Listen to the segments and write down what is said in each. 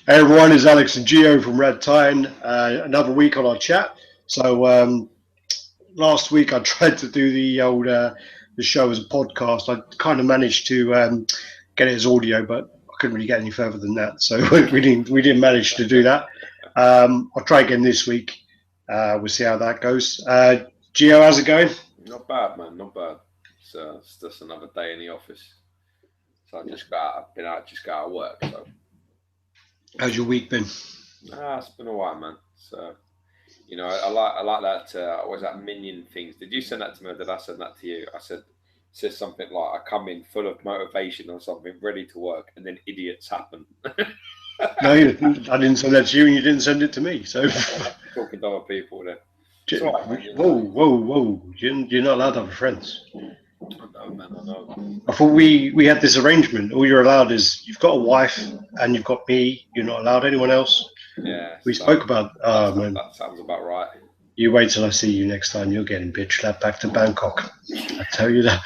Hey everyone, it's Alex and Gio from RaddTitan. Another week on our chat. So last week I tried to do the old the show as a podcast. I kind of managed to get it as audio, but I couldn't really get any further than that. So we didn't manage to do that. I'll try again this week. We'll see how that goes. Gio, how's it going? Not bad, man. Not bad. So it's just another day in the office. So just got out of work. So How's your week been? it's been a while, man. So I like that. What was that minion things? Did you send that to me? Or did I send that to you? I says something like, "I come in full of motivation or something, ready to work, and then idiots happen." No, I didn't send that to you, and you didn't send it to me. So Talking to other people then. whoa, whoa, whoa! You're not allowed to have friends. I know, man. I know. I thought we had this arrangement. All you're allowed is you've got a wife and you've got me. You're not allowed anyone else. Yeah. We spoke about. Oh man, That sounds about right. you wait till I see you next time. You're getting bitch slapped back to Bangkok. I tell you that.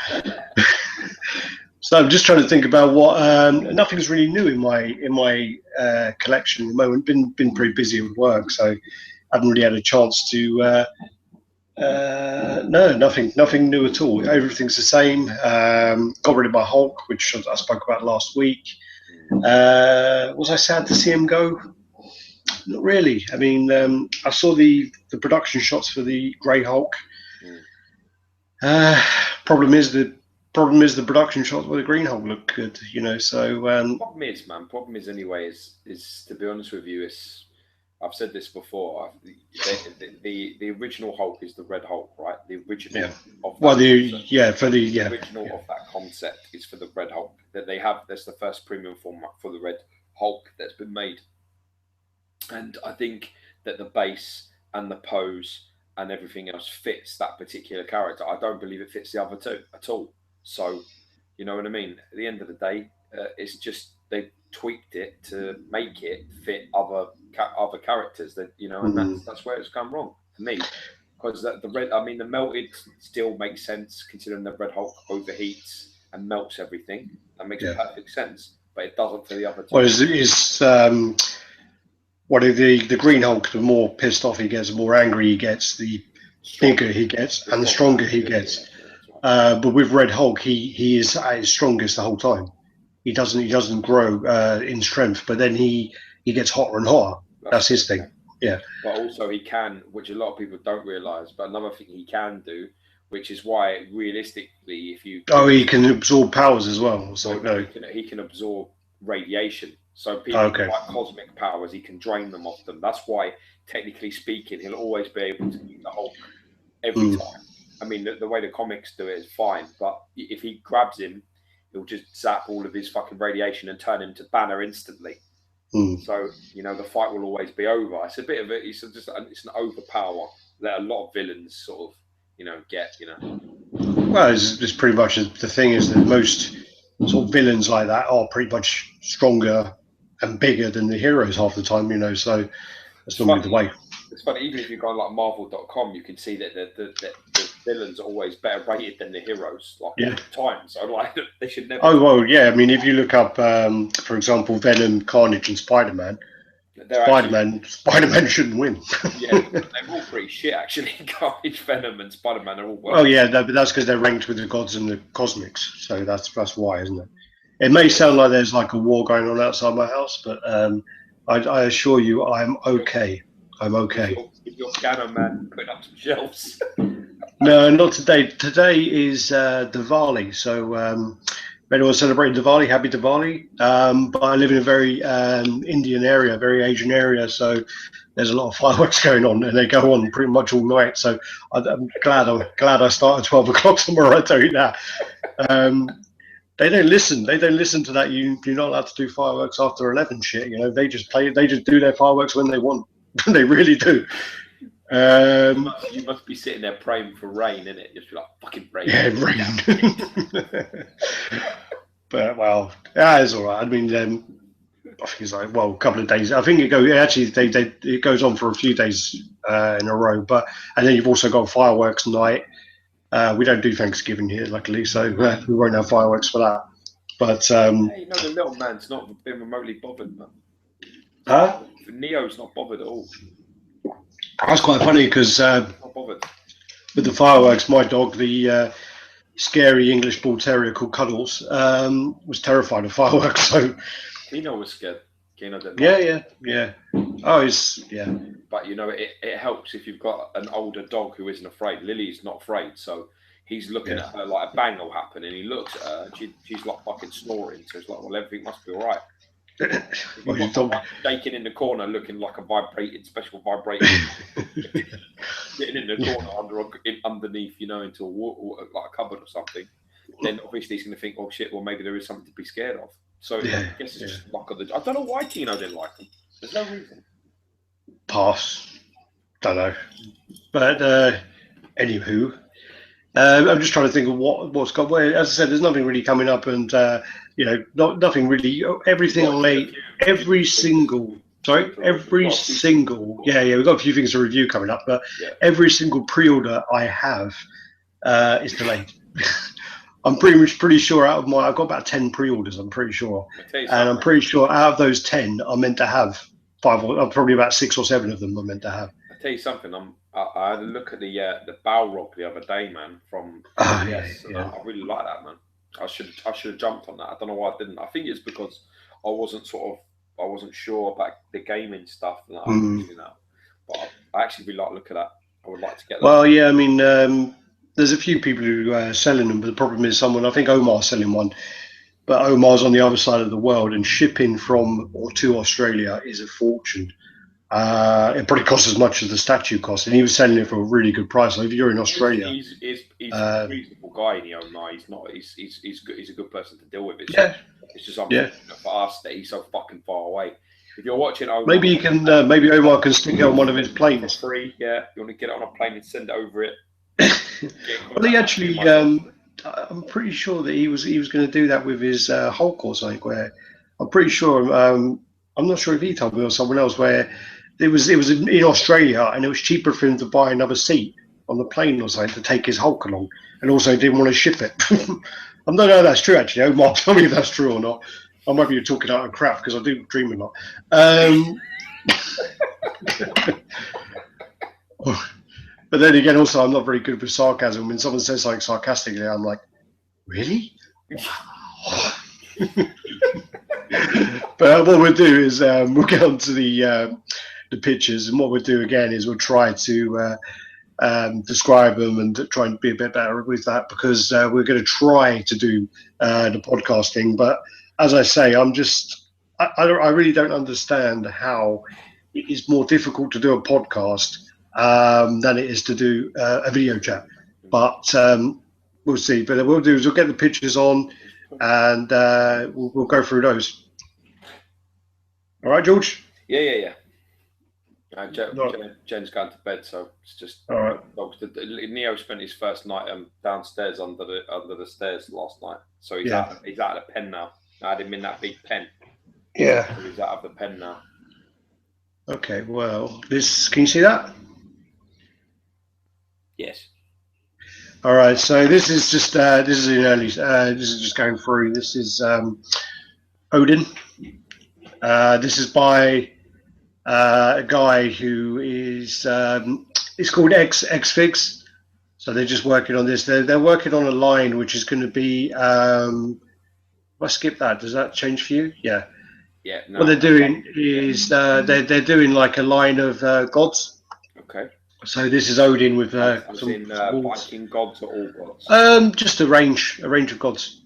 So I'm just trying to think about what. Nothing's really new in my collection at the moment. Been pretty busy with work, so I haven't really had a chance to. No, nothing new at all. Everything's the same. Got rid of my Hulk, which I spoke about last week. Was I sad to see him go? Not really. I mean, I saw the production shots for the Grey Hulk. Problem is the production shots with the Green Hulk look good, you know. So Problem is, man. Problem is anyway. Is to be honest with you, I've said this before. The original Hulk is the Red Hulk, right? The original of that. Well, the original of that concept is for the Red Hulk that they have. That's the first premium format for the Red Hulk that's been made, and I think that the base and the pose and everything else fits that particular character. I don't believe it fits the other two at all. So, you know what I mean? At the end of the day, it's just they tweaked it to make it fit other characters that and that's where it's gone wrong for me, because the red, I mean, the melted still makes sense considering the Red Hulk overheats and melts everything. That makes perfect sense, but it doesn't for the other two. Well, what if the Green Hulk, the more pissed off he gets, the more angry he gets, the bigger he gets, and the stronger he gets. But with Red Hulk, he is at his strongest the whole time. He doesn't grow in strength, but then he gets hotter and hotter. That's his thing. Yeah. But also he can, which a lot of people don't realise, but another thing he can do, which is why realistically, if you he can absorb powers as well. So no, he can absorb radiation. So people like cosmic powers, he can drain them off them. That's why, technically speaking, he'll always be able to beat the Hulk every time. I mean, the way the comics do it is fine, but if he grabs him, he'll just zap all of his fucking radiation and turn him to Banner instantly. So the fight will always be over. It's a bit of it's an overpower that a lot of villains sort of get. Well, it's pretty much the thing is that most sort of villains like that are pretty much stronger and bigger than the heroes half the time. So that's normally the way. It's funny, even if you go on like Marvel.com, you can see that the villains are always better rated than the heroes, all the time. So like they should never. Oh well, yeah. I mean, if you look up, for example, Venom, Carnage, and Spider-Man, Spider-Man shouldn't win. Yeah, they're all pretty shit actually. Carnage, Venom, and Spider-Man are all. Oh yeah, but that's because they're ranked with the gods and the cosmics. So that's why, isn't it? It may sound like there's like a war going on outside my house, but I assure you, I'm okay. I'm okay. If you're scanner man putting up some shelves. No, not today. Today is Diwali, so if anyone's celebrating Diwali, happy Diwali. But I live in a very Indian area, very Asian area, so there's a lot of fireworks going on, and they go on pretty much all night. So I'm glad I started 12 o'clock tomorrow. I tell you that. They don't listen. They don't listen to that. You're not allowed to do fireworks after 11 shit. They just play. They just do their fireworks when they want. They really do. You must be sitting there praying for rain, innit? Just be like, fucking rain. Yeah, rain. But well, it's all right. I mean, I think it's like a couple of days. I think it goes on for a few days in a row. And then you've also got fireworks night. We don't do Thanksgiving here, luckily, so we won't have fireworks for that. But the little man's not been remotely bothered, man. Huh? Neo's not bothered at all. That's quite funny because Not bothered. with the fireworks, my dog, the scary English Bull Terrier called Cuddles, was terrified of fireworks. So Keno was scared. Keno didn't yeah, like yeah. Oh, yeah. But you know, it helps if you've got an older dog who isn't afraid. Lily's not afraid, so he's looking at her like a bang will happen, and he looks at her, and she's like fucking snoring. So it's like, well, everything must be all right. Well, you've got someone shaking in the corner, looking like a special vibrator, sitting in the corner underneath, you know, into like a cupboard or something. Then obviously he's going to think, oh shit, well maybe there is something to be scared of. So I guess it's just luck of the. I don't know why Keno didn't like him. There's no reason. Pass. Don't know. But anywho, I'm just trying to think of what's got. Well, as I said, there's nothing really coming up, and you know, nothing really. Everything on late. Every single. Sorry, every single. Yeah, we've got a few things to review coming up, but every single pre-order I have is delayed. I'm pretty sure out of I've got about 10 pre-orders. I'm pretty sure, and I'm pretty sure out of those 10, I'm meant to have 5 or probably about 6 or 7 of them. I'm meant to have. I'll tell you something. I had a look at the Balrog the other day, man, from PCS. I really like that, man. I should have jumped on that. I don't know why I didn't. I think it's because I wasn't sure about the gaming stuff and that. But I actually really like look at that. I would like to get that. Well, yeah, I mean, there's a few people who are selling them, but the problem is I think Omar's selling one, but Omar's on the other side of the world, and shipping from or to Australia is a fortune. It probably costs as much as the statue cost, and he was selling it for a really good price. So if you're in Australia, he's a reasonable guy in the Omar. He's not. He's good. He's a good person to deal with. It's just unfortunate for us that he's so fucking far away. If you're watching Omar, maybe you can. Maybe Omar can stick it on one of his planes for free. Yeah, you want to get it on a plane and send it over it. Well, he actually. I'm pretty sure that he was going to do that with his Hulk or something. Where I'm pretty sure. I'm not sure if he told me or someone else where. It was in Australia, and it was cheaper for him to buy another seat on the plane or something to take his Hulk along, and also didn't want to ship it. I don't know if that's true, actually. Omar, tell me if that's true or not. I might be talking out of crap because I do dream a lot. But then again, also, I'm not very good with sarcasm. When someone says something sarcastically, I'm like, really? But what we'll do is we'll get on to the pictures, and what we'll do again is we'll try to describe them and try and be a bit better with that, because we're going to try to do the podcasting. But as I say, I really don't understand how it is more difficult to do a podcast than it is to do a video chat. But we'll see. But what we'll do is we'll get the pictures on, and we'll go through those. All right, George? Yeah. Jen's going to bed, so it's just all right. Neo spent his first night downstairs under the stairs last night, so he's out of the pen now. I had him in that big pen. Yeah. So he's out of the pen now. Okay. Well, can you see that? Yes. All right. So this is just this is just going through. This is Odin. This is by. A guy who is it's called Xfigs. So they're just working on this. They're working on a line which is going to be. If I skip that, does that change for you? Yeah. Yeah. No, what they're doing is they're doing like a line of gods. Okay. So this is Odin with some Viking gods or all gods. Just a range of gods.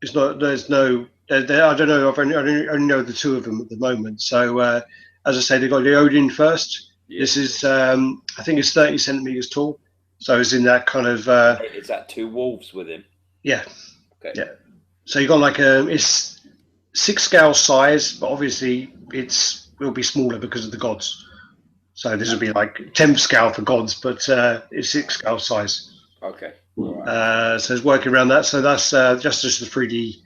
It's not. There's no. I don't know. I only know the 2 of them at the moment. So. As I say, they got the Odin first. Yeah. This is, I think it's 30 centimeters tall. So it's in that kind of. Is that 2 wolves with him? Yeah. Okay. Yeah. So you got like it's 6 scale size, but obviously will be smaller because of the gods. So this will be like 10th scale for gods, but it's 6 scale size. Okay. Right. So it's working around that. So that's just the 3D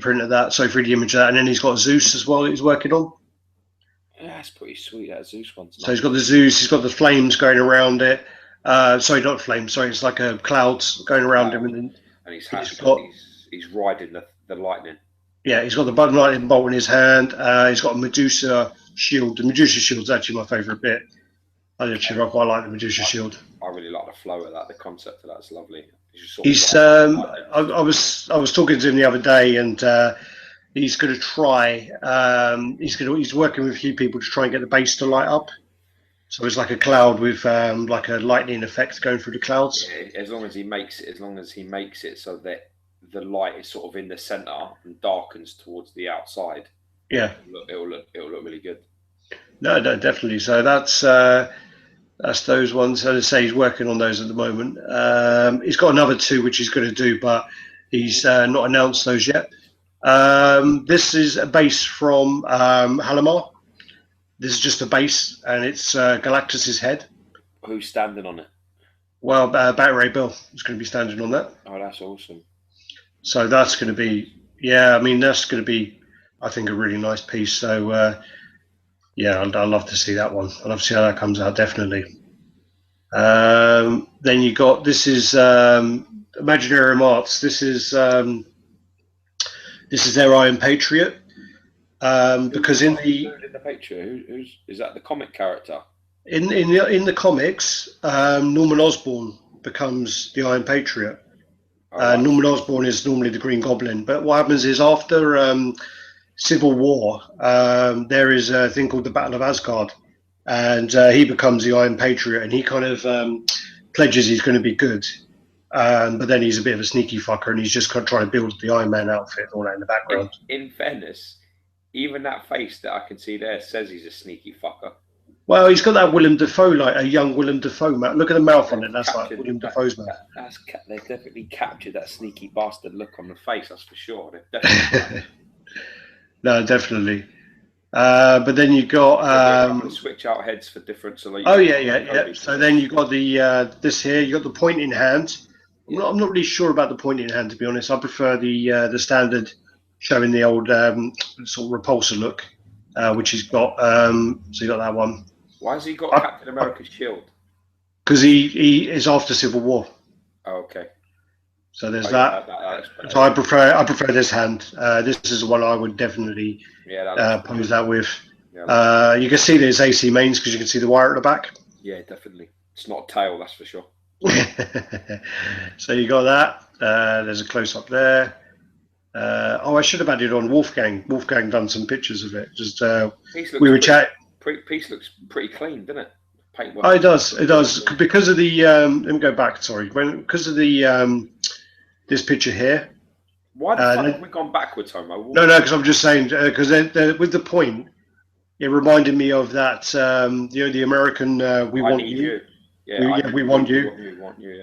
print of that. So 3D image of that, and then he's got Zeus as well that he's working on. Yeah, that's pretty sweet. That Zeus one's. So he's got the Zeus. He's got the flames going around it. Sorry, not flames. Sorry, it's like a clouds going around him, and he's riding the lightning. Yeah, he's got the lightning bolt in his hand. He's got a Medusa shield. The Medusa shield's actually my favourite bit. I quite like the Medusa shield. I really like the flow of that. The concept of that's lovely. He's I was talking to him the other day, and he's going to try. He's working with a few people to try and get the base to light up. So it's like a cloud with like a lightning effect going through the clouds. Yeah, as long as he makes it so that the light is sort of in the center and darkens towards the outside. Yeah, it'll look really good. No, definitely. So that's those ones. As I say, he's working on those at the moment. He's got another 2 which he's going to do, but he's not announced those yet. This is a base from Halimar. This is just a base, and it's Galactus's head. Who's standing on it? Well, Bat Ray Bill is going to be standing on that. Oh, that's awesome. So that's going to be, yeah, I mean, that's going to be, I think, a really nice piece. So, yeah, I'd love to see that one. I'd love to see how that comes out, definitely. Then you got, this is Imaginarium Arts. This is their Iron Patriot. Because in the Patriot, who's is that? The comic character? In the comics, Norman Osborn becomes the Iron Patriot. Right. Norman Osborn is normally the Green Goblin, but what happens is after Civil War, there is a thing called the Battle of Asgard, and he becomes the Iron Patriot, and he kind of pledges he's going to be good, but then he's a bit of a sneaky fucker, and he's just kind of trying to build the Iron Man outfit and all that in the background. In fairness, even that face that I can see there says he's a sneaky fucker. Well, he's got that Willem Dafoe, like a young Willem Dafoe mouth. Look at the mouth on it. That's like Willem Dafoe's mouth. They've definitely captured that sneaky bastard look on the face. That's for sure. They've definitely. No, definitely. But then you got switch out heads for different. So like, oh yeah. So then you got the this here. You got the pointing hand. I'm not really sure about the pointing hand, to be honest. I prefer the standard, showing the old sort of repulsor look, which he's got. So you got that one. Why has he got Captain America's shield? Because he is after Civil War. Oh, okay. So there's that. So I prefer this hand. This is the one I would definitely pose that with. Yeah, you can see there's AC mains because you can see the wire at the back. Yeah, definitely. It's not a tail, that's for sure. So you got that. There's a close up there. Oh, I should have added on Wolfgang. Wolfgang done some pictures of it. Just we were chatting. Piece looks pretty clean, doesn't it? Oh, it does. It does because of the. Let me go back. Sorry, because of the this picture here. Why the fuck have we gone backwards, Homo? No, because I'm just saying because with the point, it reminded me of that. The American "We Want You." Yeah, we want you.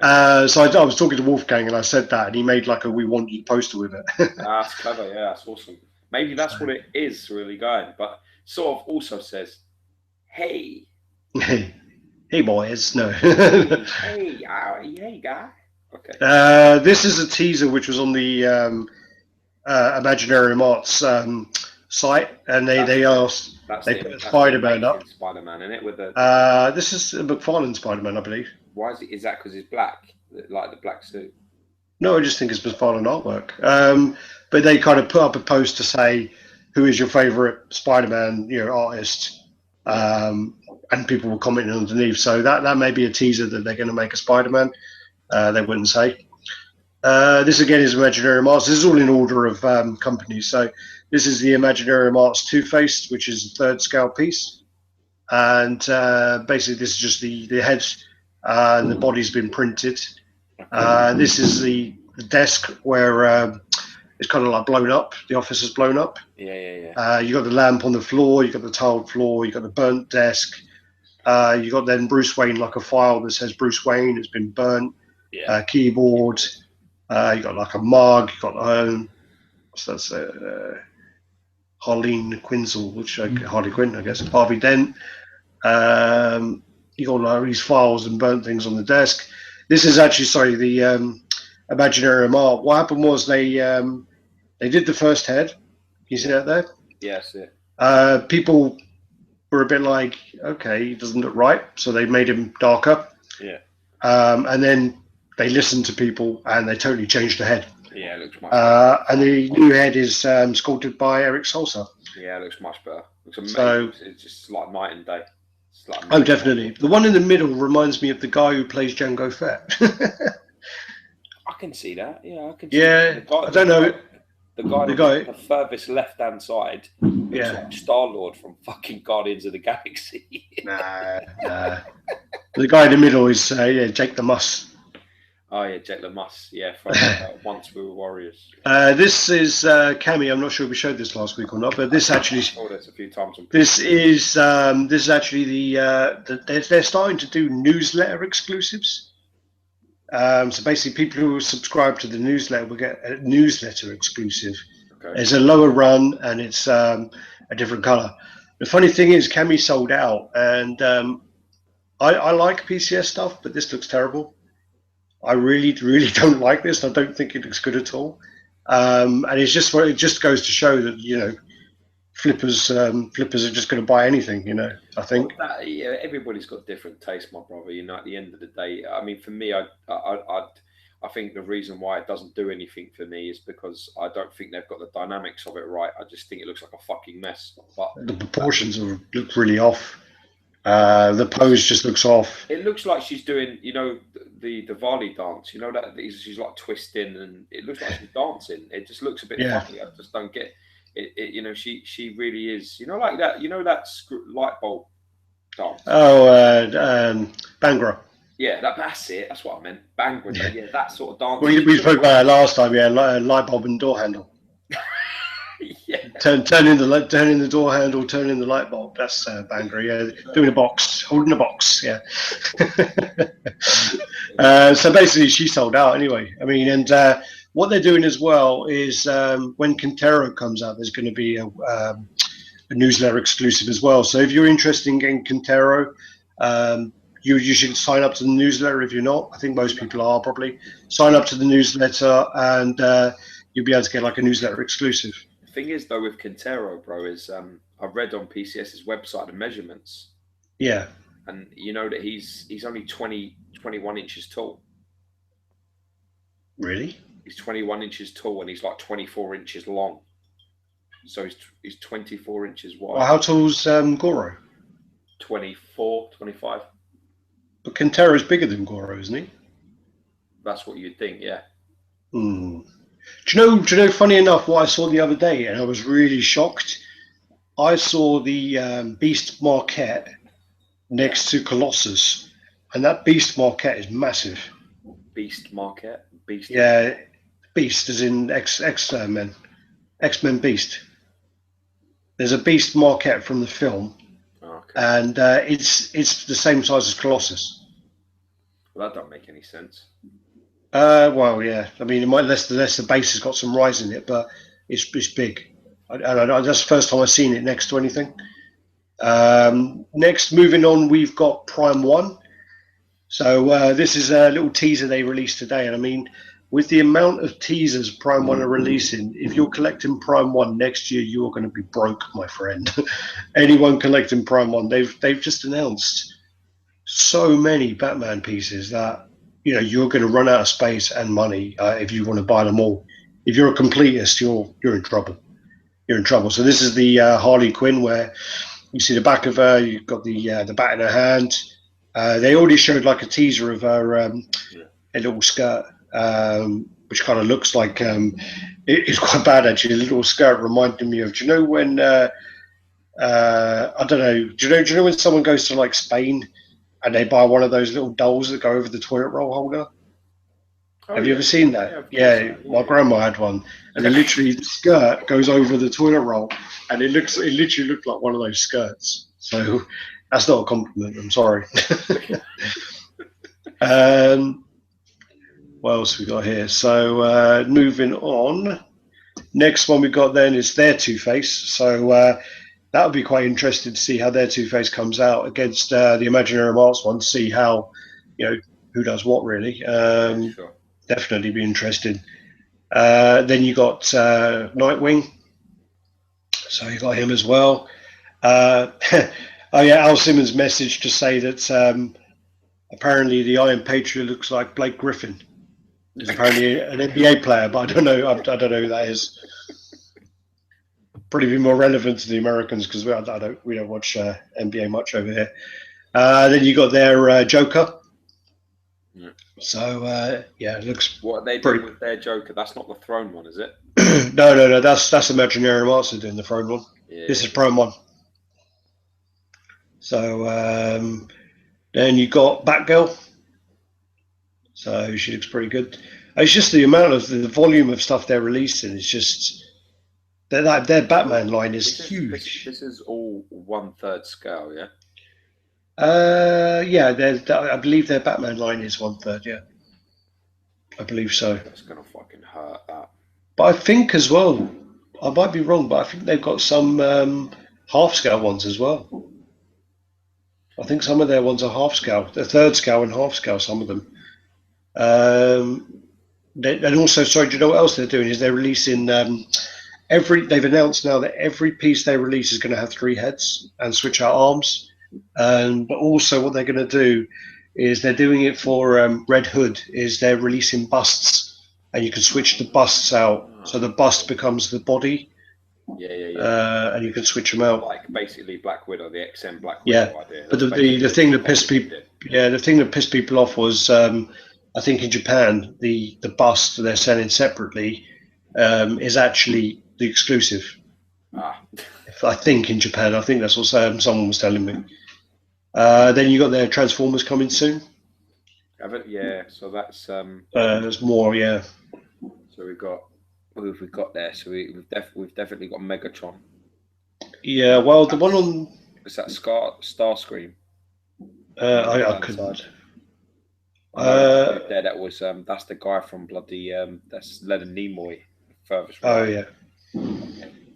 So I was talking to Wolfgang and I said that, and he made like a "We Want You" poster with it. That's clever. Yeah, that's awesome. Maybe that's what it is really going, but sort of also says, "Hey, hey boys, no." hey, guy. Okay. This is a teaser which was on the Imaginarium Arts site, and they put Spider-Man up. Spider-Man in it with the. This is a McFarlane Spider-Man, I believe. Why is that? Because he's black, like the black suit. No, I just think it's McFarlane artwork. But they kind of put up a post to say, "Who is your favorite Spider-Man, artist?" And people were commenting underneath. So that may be a teaser that they're going to make a Spider-Man. They wouldn't say. This again is Imaginarium Arts. This is all in order of companies. So this is the Imaginarium Arts Two-Faced, which is the 3rd scale piece. And basically this is just the head and the body's been printed. This is the desk where it's kind of like blown up. The office is blown up. Yeah. You got the lamp on the floor. You got the tiled floor. You got the burnt desk. You got then Bruce Wayne, like a file that says Bruce Wayne has been burnt. Yeah. Keyboard. You got like a mug. You got what's that? Harleen Quinzel, which Harley Quinn, I guess. Harvey Dent. You got like these files and burnt things on the desk. This is actually the Imaginarium Art. What happened was they did the first head. You see that there? Yes. Yeah. People were a bit like, okay, he doesn't look right, so they made him darker. Yeah. And then they listened to people and they totally changed the head. Yeah, it looks much better. And the new head is sculpted by Eric Salsa. Yeah, it looks much better. Looks amazing. So, it's just like night and day. Like oh, definitely. The one in the middle reminds me of the guy who plays Django Fett. I can see that. Yeah, I can. Yeah, See that. I don't know. The guy on the furthest left-hand side looks like Star-Lord from fucking Guardians of the Galaxy. Nah. The guy in the middle is Jake the Muss. Oh yeah, Jake the Muss. Yeah, from Once We Were Warriors. This is Cammy. I'm not sure if we showed this last week or not, but this actually. I saw this a few times. This is actually they're starting to do newsletter exclusives. So basically, people who subscribe to the newsletter will get a newsletter exclusive. Okay. It's a lower run and it's a different color. The funny thing is, Cammy sold out, and I like PCS stuff, but this looks terrible. I really don't like this. I don't think it looks good at all. And it just goes to show that flippers are just going to buy anything. I think. Well, everybody's got different taste, my brother. At the end of the day, I mean, for me, I think the reason why it doesn't do anything for me is because I don't think they've got the dynamics of it right. I just think it looks like a fucking mess. But the proportions look really off. The pose just looks off. It looks like she's doing, the Diwali dance. That she's like twisting, and it looks like she's dancing. It just looks a bit funny. I just don't get it. She really is. Like that. That light bulb dance. Oh, Bangra. Yeah, that's it. That's what I meant. Bangra. Yeah, that sort of dance. We spoke about it last time. Yeah, light bulb and door handle. Yeah. Turning the door handle, turning the light bulb. That's Bangra. Yeah, doing a box, holding a box. Yeah. So basically, she sold out anyway. I mean, and what they're doing as well is when Quintero comes out, there's going to be a newsletter exclusive as well. So if you're interested in getting Quintero, you should sign up to the newsletter. If you're not, I think most people are probably. Sign up to the newsletter, and you'll be able to get like a newsletter exclusive. The thing is, though, with Quintero, bro, is I read on PCS's website the measurements. Yeah. And that he's only 21 inches tall. Really? He's 21 inches tall and he's like 24 inches long. So he's 24 inches wide. Well, how tall's Goro? 24, 25. But Quintero's bigger than Goro, isn't he? That's what you'd think, yeah. Do you know, funny enough, what I saw the other day, and I was really shocked. I saw the Beast Marquette next to Colossus, and that Beast Marquette is massive. Beast Marquette? Beast? Yeah, Beast as in X-Men. X-Men Beast. There's a Beast Marquette from the film, and it's the same size as Colossus. Well, that don't make any sense. Well, yeah. I mean, unless the base has got some rise in it, but it's big. That's the first time I've seen it next to anything. Next, moving on, we've got Prime 1. So this is a little teaser they released today. And I mean, with the amount of teasers Prime 1 are releasing, if you're collecting Prime 1 next year, you're going to be broke, my friend. Anyone collecting Prime 1, they've just announced so many Batman pieces that you're going to run out of space and money if you want to buy them all. If you're a completist, you're in trouble. You're in trouble. So this is the Harley Quinn, where you see the back of her. You've got the bat in her hand. They already showed like a teaser of her a little skirt, which kind of looks like it's quite bad actually. The little skirt reminded me of. Do you know when I don't know? Do you know when someone goes to like Spain and they buy one of those little dolls that go over the toilet roll holder? Have you ever seen that? Yeah, my grandma had one, and then literally the skirt goes over the toilet roll, and it literally looked like one of those skirts. So that's not a compliment. I'm sorry. What else we got here? So moving on, next one we got then is their Two-Face. So that would be quite interesting to see how their Two-Face comes out against the Imaginary Marks one. See how who does what really. Sure. Definitely be interested. Then you got Nightwing, so you got him as well. Oh yeah, Al Simmons' message to say that apparently the Iron Patriot looks like Blake Griffin. He's apparently an NBA player, but I don't know. I don't know who that is. Probably be more relevant to the Americans because we don't watch NBA much over here. Then you got their Joker. Yeah. So it looks. What are they doing with their Joker? That's not the Throne one, is it? No. That's Imaginarium Arts are doing the Throne one. Yeah, this is Prime one. So then you got Batgirl. So she looks pretty good. It's just the amount of the volume of stuff they're releasing is just their Batman line is huge. This is all 1/3 scale, yeah. I believe their Batman line is 1/3. Yeah, I believe so. That's gonna fucking hurt that. But I think as well, I might be wrong, but I think they've got some half scale ones as well. I think some of their ones are half scale. They're 1/3 scale and half scale. Some of them. And also, sorry, do you know what else they're doing? Is they're releasing they've announced now that every piece they release is going to have 3 heads and switch out arms. But also, what they're going to do is they're doing it for Red Hood. Is they're releasing busts, and you can switch the busts out, so the bust becomes the body. Yeah. And you can switch them out. Like basically Black Widow, the XM Black Widow idea. But the thing that pissed people off was I think in Japan the bust they're selling separately is actually the exclusive. I think in Japan, I think that's what someone was telling me. Then you got their Transformers coming soon. Yeah, so that's there's more, yeah. So what have we got there? So we've definitely got Megatron. Yeah, well, the one on is that Starscream. I couldn't. There, that was that's the guy from bloody that's Leonard Nimoy. Furthest right. Oh yeah.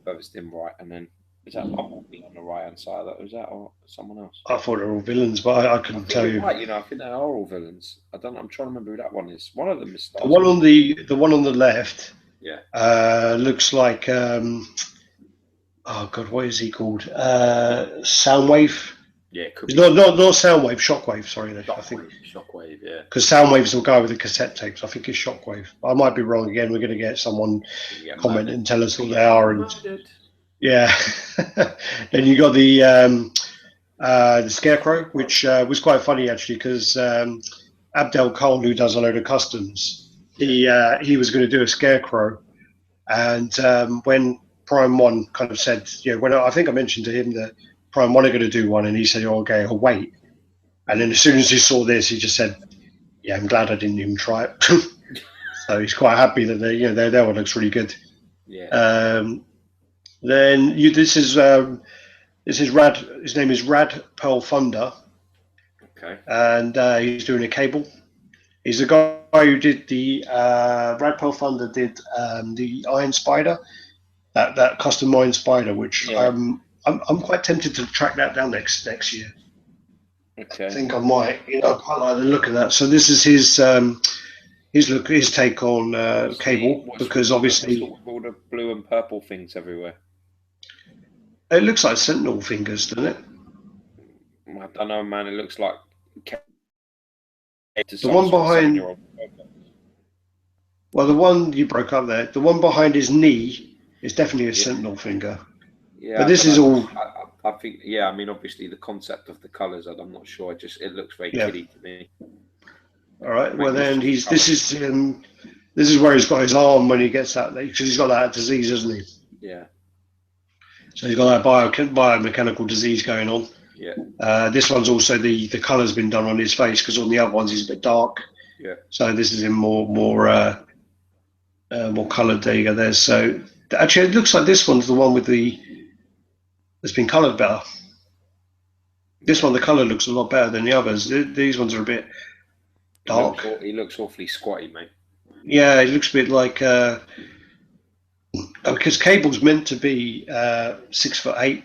Furthest in right, and then is that on the right hand side? Was that or someone else? I thought they were all villains, but I couldn't tell you. Right, I think they are all villains. I'm trying to remember who that one is. One of them is the one on the left. Yeah. Looks like oh god, what is he called? Soundwave. Yeah, it could be. Not Soundwave, Shockwave. Sorry, I think Shockwave. Yeah. Because Soundwave's the guy with the cassette tapes. I think it's Shockwave. I might be wrong again. We're going to get someone comment and tell us who they are. And yeah. Then you got the Scarecrow, which was quite funny actually, because Abdel Cole, who does a load of customs, he was going to do a Scarecrow, and when Prime One kind of said, when I think I mentioned to him that Prime One are going to do one, and he said, okay, I'll wait. And then as soon as he saw this, he just said, yeah, I'm glad I didn't even try it. So he's quite happy that their one looks really good. Yeah. Then this is Radd. His name is Radd Pearl Thunder. Okay. And he's doing a cable. He's the guy who did the Radd Pearl Thunder did the Iron Spider, that custom Iron Spider, which I'm quite tempted to track that down next year. Okay. I think I might. I quite like the look of that. So this is his take on cable, because obviously all the blue and purple things everywhere. It looks like Sentinel fingers, doesn't it? I don't know, man. It looks like the one behind. Well, the one you broke up there, the one behind his knee is definitely a Sentinel finger. Yeah, but this is all. I think, yeah. I mean, obviously the concept of the colours, I'm not sure. It looks very kiddie to me. All right. Well, then this is where he's got his arm when he gets that, because he's got that disease, hasn't he? Yeah. So he's got that biomechanical disease going on. Yeah. This one's also the colour's been done on his face, because on the other ones he's a bit dark. Yeah. So this is in more coloured. There you go. There. So actually, it looks like this one's the one that's been coloured better. This one, the colour looks a lot better than the others. These ones are a bit dark. He looks awfully squatty, mate. Yeah, it looks a bit like because Cable's meant to be 6'8".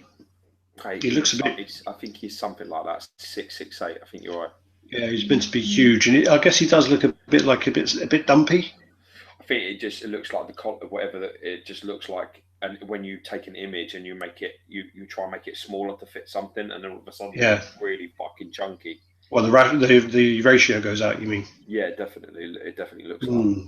He looks a bit. I think he's something like that, 6'8". I think you're right. Yeah, he's meant to be huge, and I guess he does look a bit dumpy. I think it looks like the color, whatever. It just looks like, and when you take an image and you try and make it smaller to fit something, and then all of a sudden it's really fucking chunky. Well, the ratio goes out. You mean? Yeah, definitely. It definitely looks like.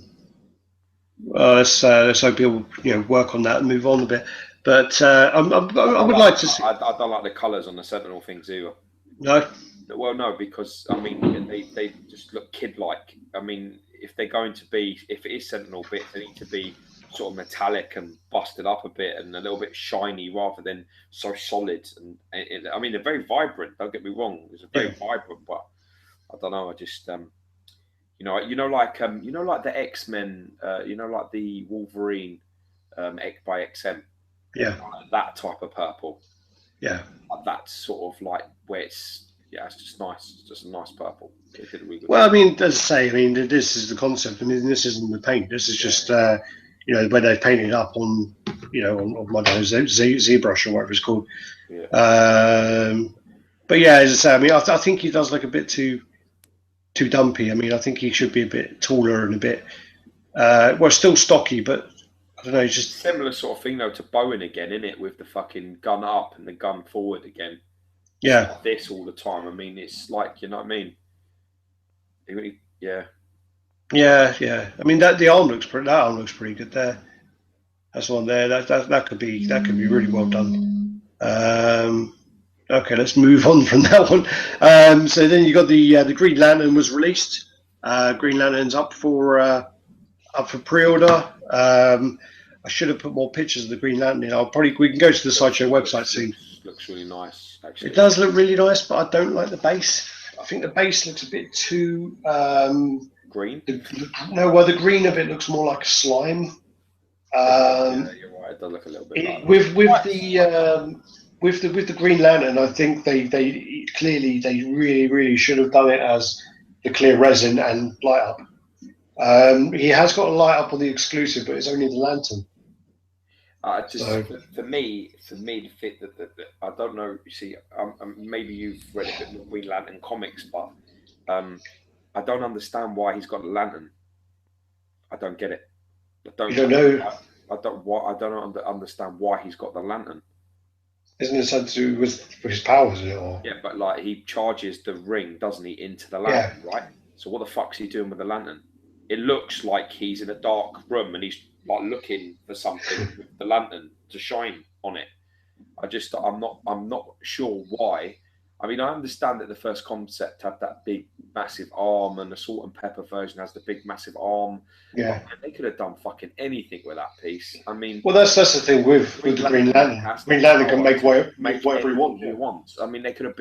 Let's hope he'll work on that and move on a bit. But I would like to see. I don't like the colours on the Sentinel things either. No. Well, no, because I mean they just look kid-like. I mean, if they're going to be, if it is Sentinel bits, they need to be sort of metallic and busted up a bit and a little bit shiny rather than so solid. And I mean, they're very vibrant. Don't get me wrong; it's very vibrant, but I don't know. I just like the X-Men, like the Wolverine, by XM. Yeah. That type of purple. Yeah. That's sort of like where it's just nice. It's just a nice purple. Well, I mean, as I say, I mean, this is the concept. I mean, this isn't the paint. This is just where they've painted up on on ZBrush or whatever it's called. Yeah. But yeah, as I say, I mean, I think he does look a bit too dumpy. I mean, I think he should be a bit taller and a bit still stocky, but I don't know, just similar sort of thing though to Bowen again, isn't it? With the fucking gun up and the gun forward again. Yeah. Like this all the time. I mean, it's like, you know what I mean? Yeah. Yeah. I mean, that arm looks pretty good there. That's one there. That could be really well done. Okay, let's move on from that one. So then you got the Green Lantern was released. Green Lantern's up for pre-order. I should have put more pictures of the Green Lantern in. We can go to the Sideshow website soon. Looks really nice, actually. It does look really nice, but I don't like the base. I think the base looks a bit too green. The green of it looks more like slime. Yeah, you're right. It does look a little bit with the Green Lantern. I think they really should have done it as the clear resin and light up. He has got a light up on the exclusive, but it's only the lantern. For me, the fit that I don't know. You see, maybe you've read a bit more Green Lantern comics, but I don't understand why he's got a lantern. I don't get it. You don't know. I don't understand why he's got the lantern. Isn't it something to do with his powers? Or? Yeah, but like he charges the ring, doesn't he, into the lantern, right? So what the fuck's he doing with the lantern? It looks like he's in a dark room and he's like looking for something with the lantern to shine on it. I'm not sure why. I mean, I understand that the first concept had that big, massive arm, and the Salt and Pepper version has the big, massive arm. Yeah, but they could have done fucking anything with that piece. I mean, well, that's the thing with the Green Lantern. Green Lantern can make whatever he wants. I mean, they could have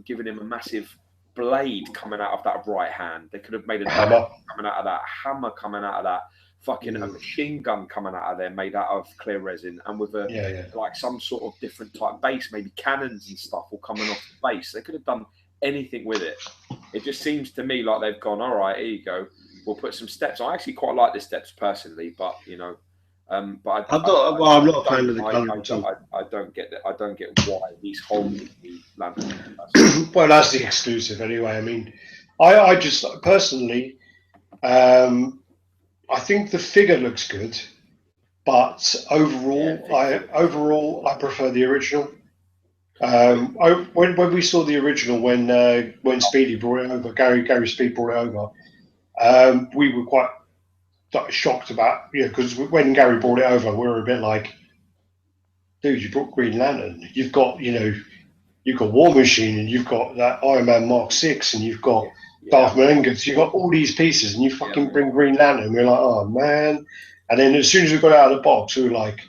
given him a massive blade coming out of that right hand. They could have made a hammer coming out of that, hammer coming out of that, fucking a machine gun coming out of there made out of clear resin, and with like some sort of different type base, maybe cannons and stuff all coming off the base. They could have done anything with it. It just seems to me like they've gone, all right, here you go, we'll put some steps. I actually quite like the steps personally, but I'm not a fan of the colour. I don't get that. I don't get why these holding the lantern. Well, that's the exclusive anyway. I mean, I just personally, I think the figure looks good, but overall, I prefer the original. When we saw the original, when Speedy brought it over, Gary Speed brought it over, we were quite shocked about, because when Gary brought it over, we were a bit like, dude, you brought Green Lantern, you've got War Machine, and you've got that Iron Man Mark 6, and you've got Darth Malengus, you've got all these pieces, and you fucking bring Green Lantern. We're like, oh man. And then as soon as we got out of the box, we were like,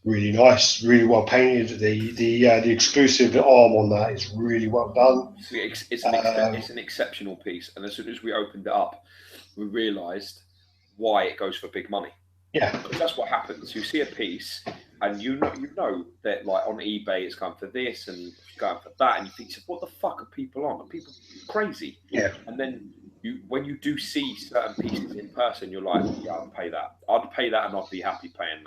really nice, really well painted. The exclusive arm on that is really well done. It's an exceptional piece, and as soon as we opened it up, we realised why it goes for big money. Yeah, because that's what happens. You see a piece, and you know that like on eBay it's going for this and going for that, and you think, what the fuck are people on? Are people crazy? Yeah. And then when you do see certain pieces in person, you're like, yeah, I'd pay that. I'd pay that, and I'd be happy paying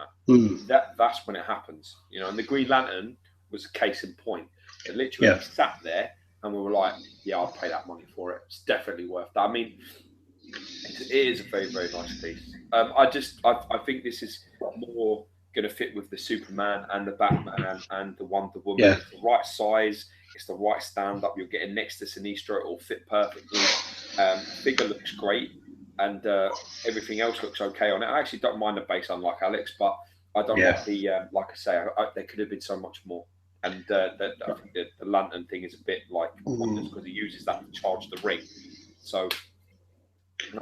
that. That's when it happens, And the Green Lantern was a case in point. It literally sat there, and we were like, yeah, I'd pay that money for it. It's definitely worth that. I mean, it is a very, very nice piece. I think this is more going to fit with the Superman and the Batman and the Wonder Woman. It's the right size. It's the right stand up. You're getting next to Sinistro. It will fit perfectly. Figure looks great, and everything else looks okay on it. I actually don't mind the base, unlike Alex, but I don't like the like I say, there could have been so much more. And I think the lantern thing is a bit like pointless because he uses that to charge the ring. So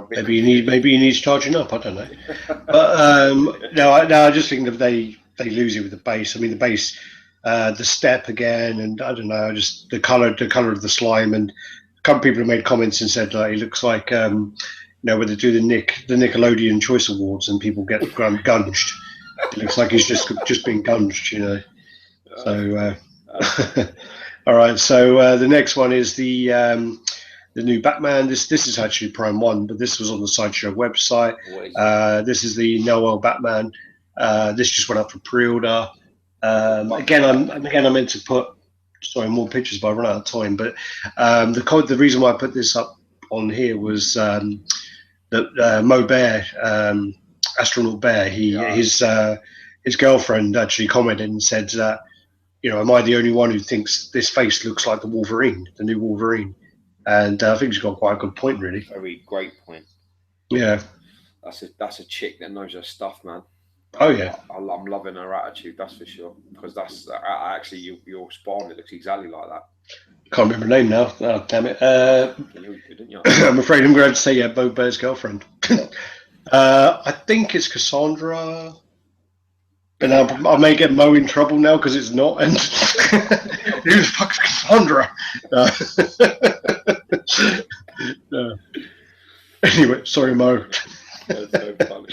maybe he needs charging up. I don't know. But no, I just think that they lose it with the base. I mean, the base, the step again, and I don't know, just the color of the slime. And a couple of people have made comments and said like it looks like when they do the Nickelodeon Choice Awards and people get gunged. It looks like he's just been gunged, So, all right. So the next one is the new Batman. This is actually Prime 1, but this was on the Sideshow website. This is the Noel Batman. This just went up for pre-order. Again, I meant to put more pictures, but I run out of time. But the reason why I put this up on here was that Mo Bear, Astronaut Bear, his girlfriend actually commented and said that, am I the only one who thinks this face looks like the new Wolverine? And I think he's got quite a good point, really. Very great point. Yeah. That's a chick that knows her stuff, man. Oh yeah. I'm loving her attitude, that's for sure. Because that's actually your spawn. It looks exactly like that. Can't remember her name now. Oh, damn it. I'm afraid I'm going to say Bo Bear's girlfriend. I think it's Cassandra. And I may get Mo in trouble now because it's not. And who the fuck is Cassandra? Anyway, sorry, Mo. That's so funny.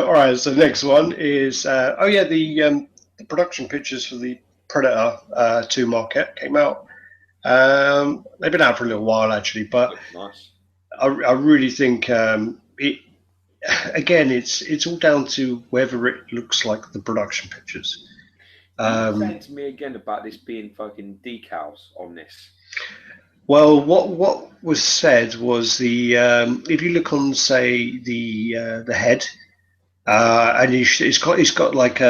All right, so next one is the production pictures for the Predator 2 Marquette came out. They've been out for a little while actually, but nice. I really think it. Again, it's all down to whether it looks like the production pictures. You saying to me again about this being fucking decals on this? Well, what was said was the if you look on say the head, and he's got like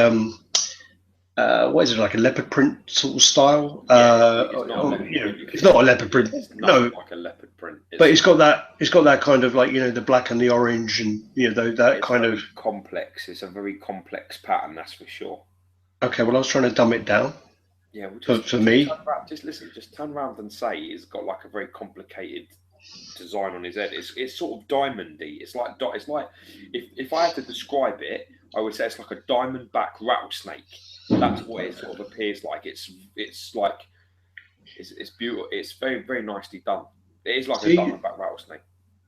what is it, like a leopard print sort of style? It's not a leopard print. It's no, like a leopard print. But it's got that kind of like the black and the orange and that kind of complex. It's a very complex pattern, that's for sure. Okay, well I was trying to dumb it down. Yeah, for me. Just turn around and say it's got like a very complicated design on his head. It's sort of diamondy. It's like if I had to describe it, I would say it's like a diamond-back rattlesnake. That's what it sort of appears like. It's beautiful. It's very, very nicely done. It is like a diamond-back rattlesnake.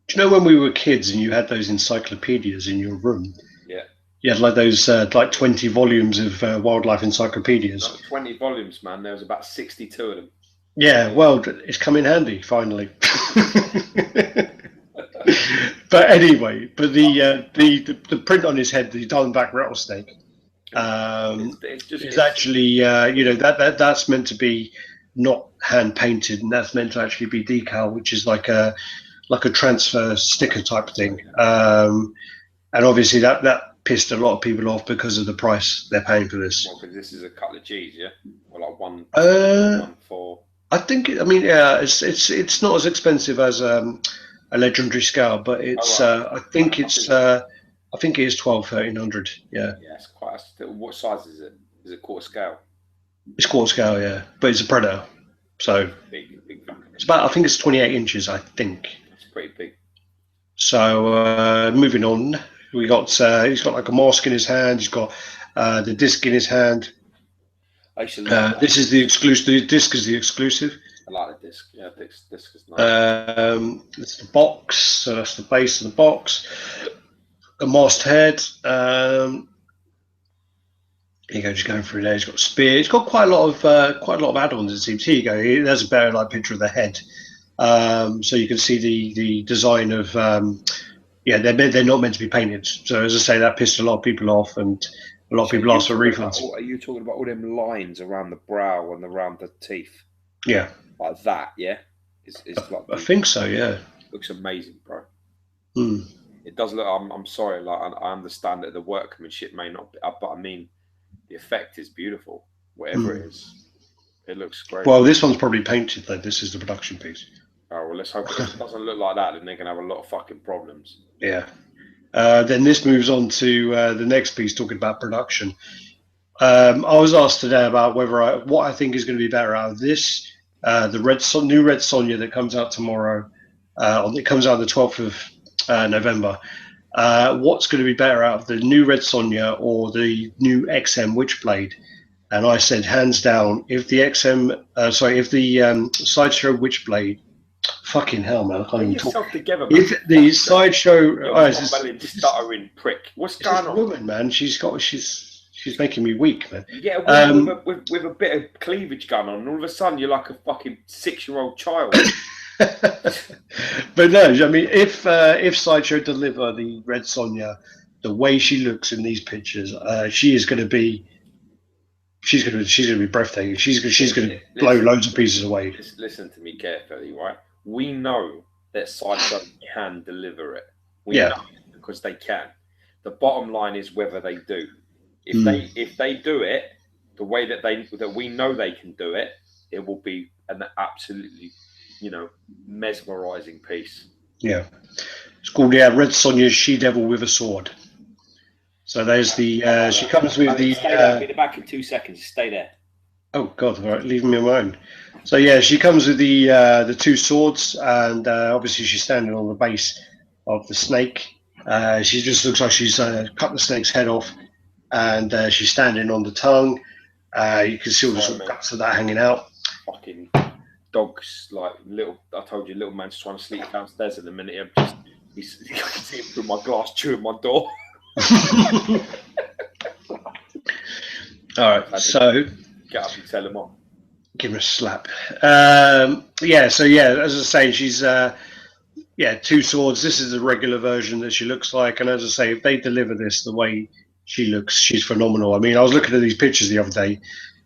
Do you know when we were kids and you had those encyclopedias in your room? Yeah. You had like those 20 volumes of wildlife encyclopedias. Not 20 volumes, man. There was about 62 of them. Yeah, well, it's come in handy finally. But anyway, the print on his head, the diamondback rattlesnake, is actually that's meant to be not hand painted, and that's meant to actually be decal, which is like a transfer sticker type thing. And obviously that pissed a lot of people off because of the price they're paying for this. Well, because this is a couple of G's, yeah, or like one for. I think. It's not as expensive as a legendary scale, but it's. I think it is 1,200-1,300. Yeah. Yeah, it's quite. What size is it? Is it quarter scale? It's quarter scale, yeah, but it's a Predator, so big. It's about. I think it's 28 inches. I think. It's pretty big. So moving on, we got. He's got like a mask in his hand. He's got the disc in his hand. This is the exclusive. The disc is the exclusive. I like the disc. Yeah, disc is nice. It's the box. So that's the base of the box. A masked head. Here you go, just going through there. He's got a spear. It's got quite a lot of add-ons. It seems. Here you go. There's a better picture of the head. So you can see the design of. They're not meant to be painted. So as I say, that pissed a lot of people off, and a lot of people asked for refunds. Are you talking about all them lines around the brow and around the teeth? Yeah. Like that, yeah. I think so. Yeah. Looks amazing, bro. Mm. It does look. I'm sorry. Like I understand that the workmanship may not be, but I mean, the effect is beautiful. Whatever it is. It looks great. Well, this one's probably painted though. This is the production piece. Oh well, let's hope it doesn't look like that. Then they're gonna have a lot of fucking problems. Yeah. Then this moves on to the next piece, talking about production. I was asked today about what I think is going to be better out of this, the new Red Sonja that comes out tomorrow. It comes out on the 12th of November. What's going to be better out of the new Red Sonja or the new XM Witchblade? And I said, hands down, if the Sideshow Witchblade, fucking hell, man, I can't even talk. Together, if the Sideshow, stuttering prick, what's going on, woman, man? She's making me weak, man. Yeah, with a bit of cleavage gun on, and all of a sudden you're like a fucking 6-year-old child. But no, I mean, if Sideshow deliver the Red Sonja, the way she looks in these pictures, she's going to be breathtaking. She's going to blow loads of pieces away. Listen to me carefully, right? We know that Sideshow can deliver it. We know it because they can. The bottom line is whether they do. If they do it the way that we know they can do it, it will be an absolutely, mesmerizing piece. Yeah, it's called Red Sonja's She-Devil with a Sword. So there's the she comes with the. Stay there. Be back in 2 seconds. Stay there. Oh God! All right, leave me alone. So yeah, she comes with the two swords, and obviously she's standing on the base of the snake. She just looks like she's cut the snake's head off, and she's standing on the tongue. You can see all the sort of guts of that hanging out. Fucking dogs, like little. I told you, little man's trying to sleep downstairs at the minute. I can see him through my glass chewing my door. All right, so get up and tell him off. Give him a slap. So as I say, she's two swords. This is the regular version that she looks like, and as I say, if they deliver this the way she looks, she's phenomenal. I mean, I was looking at these pictures the other day.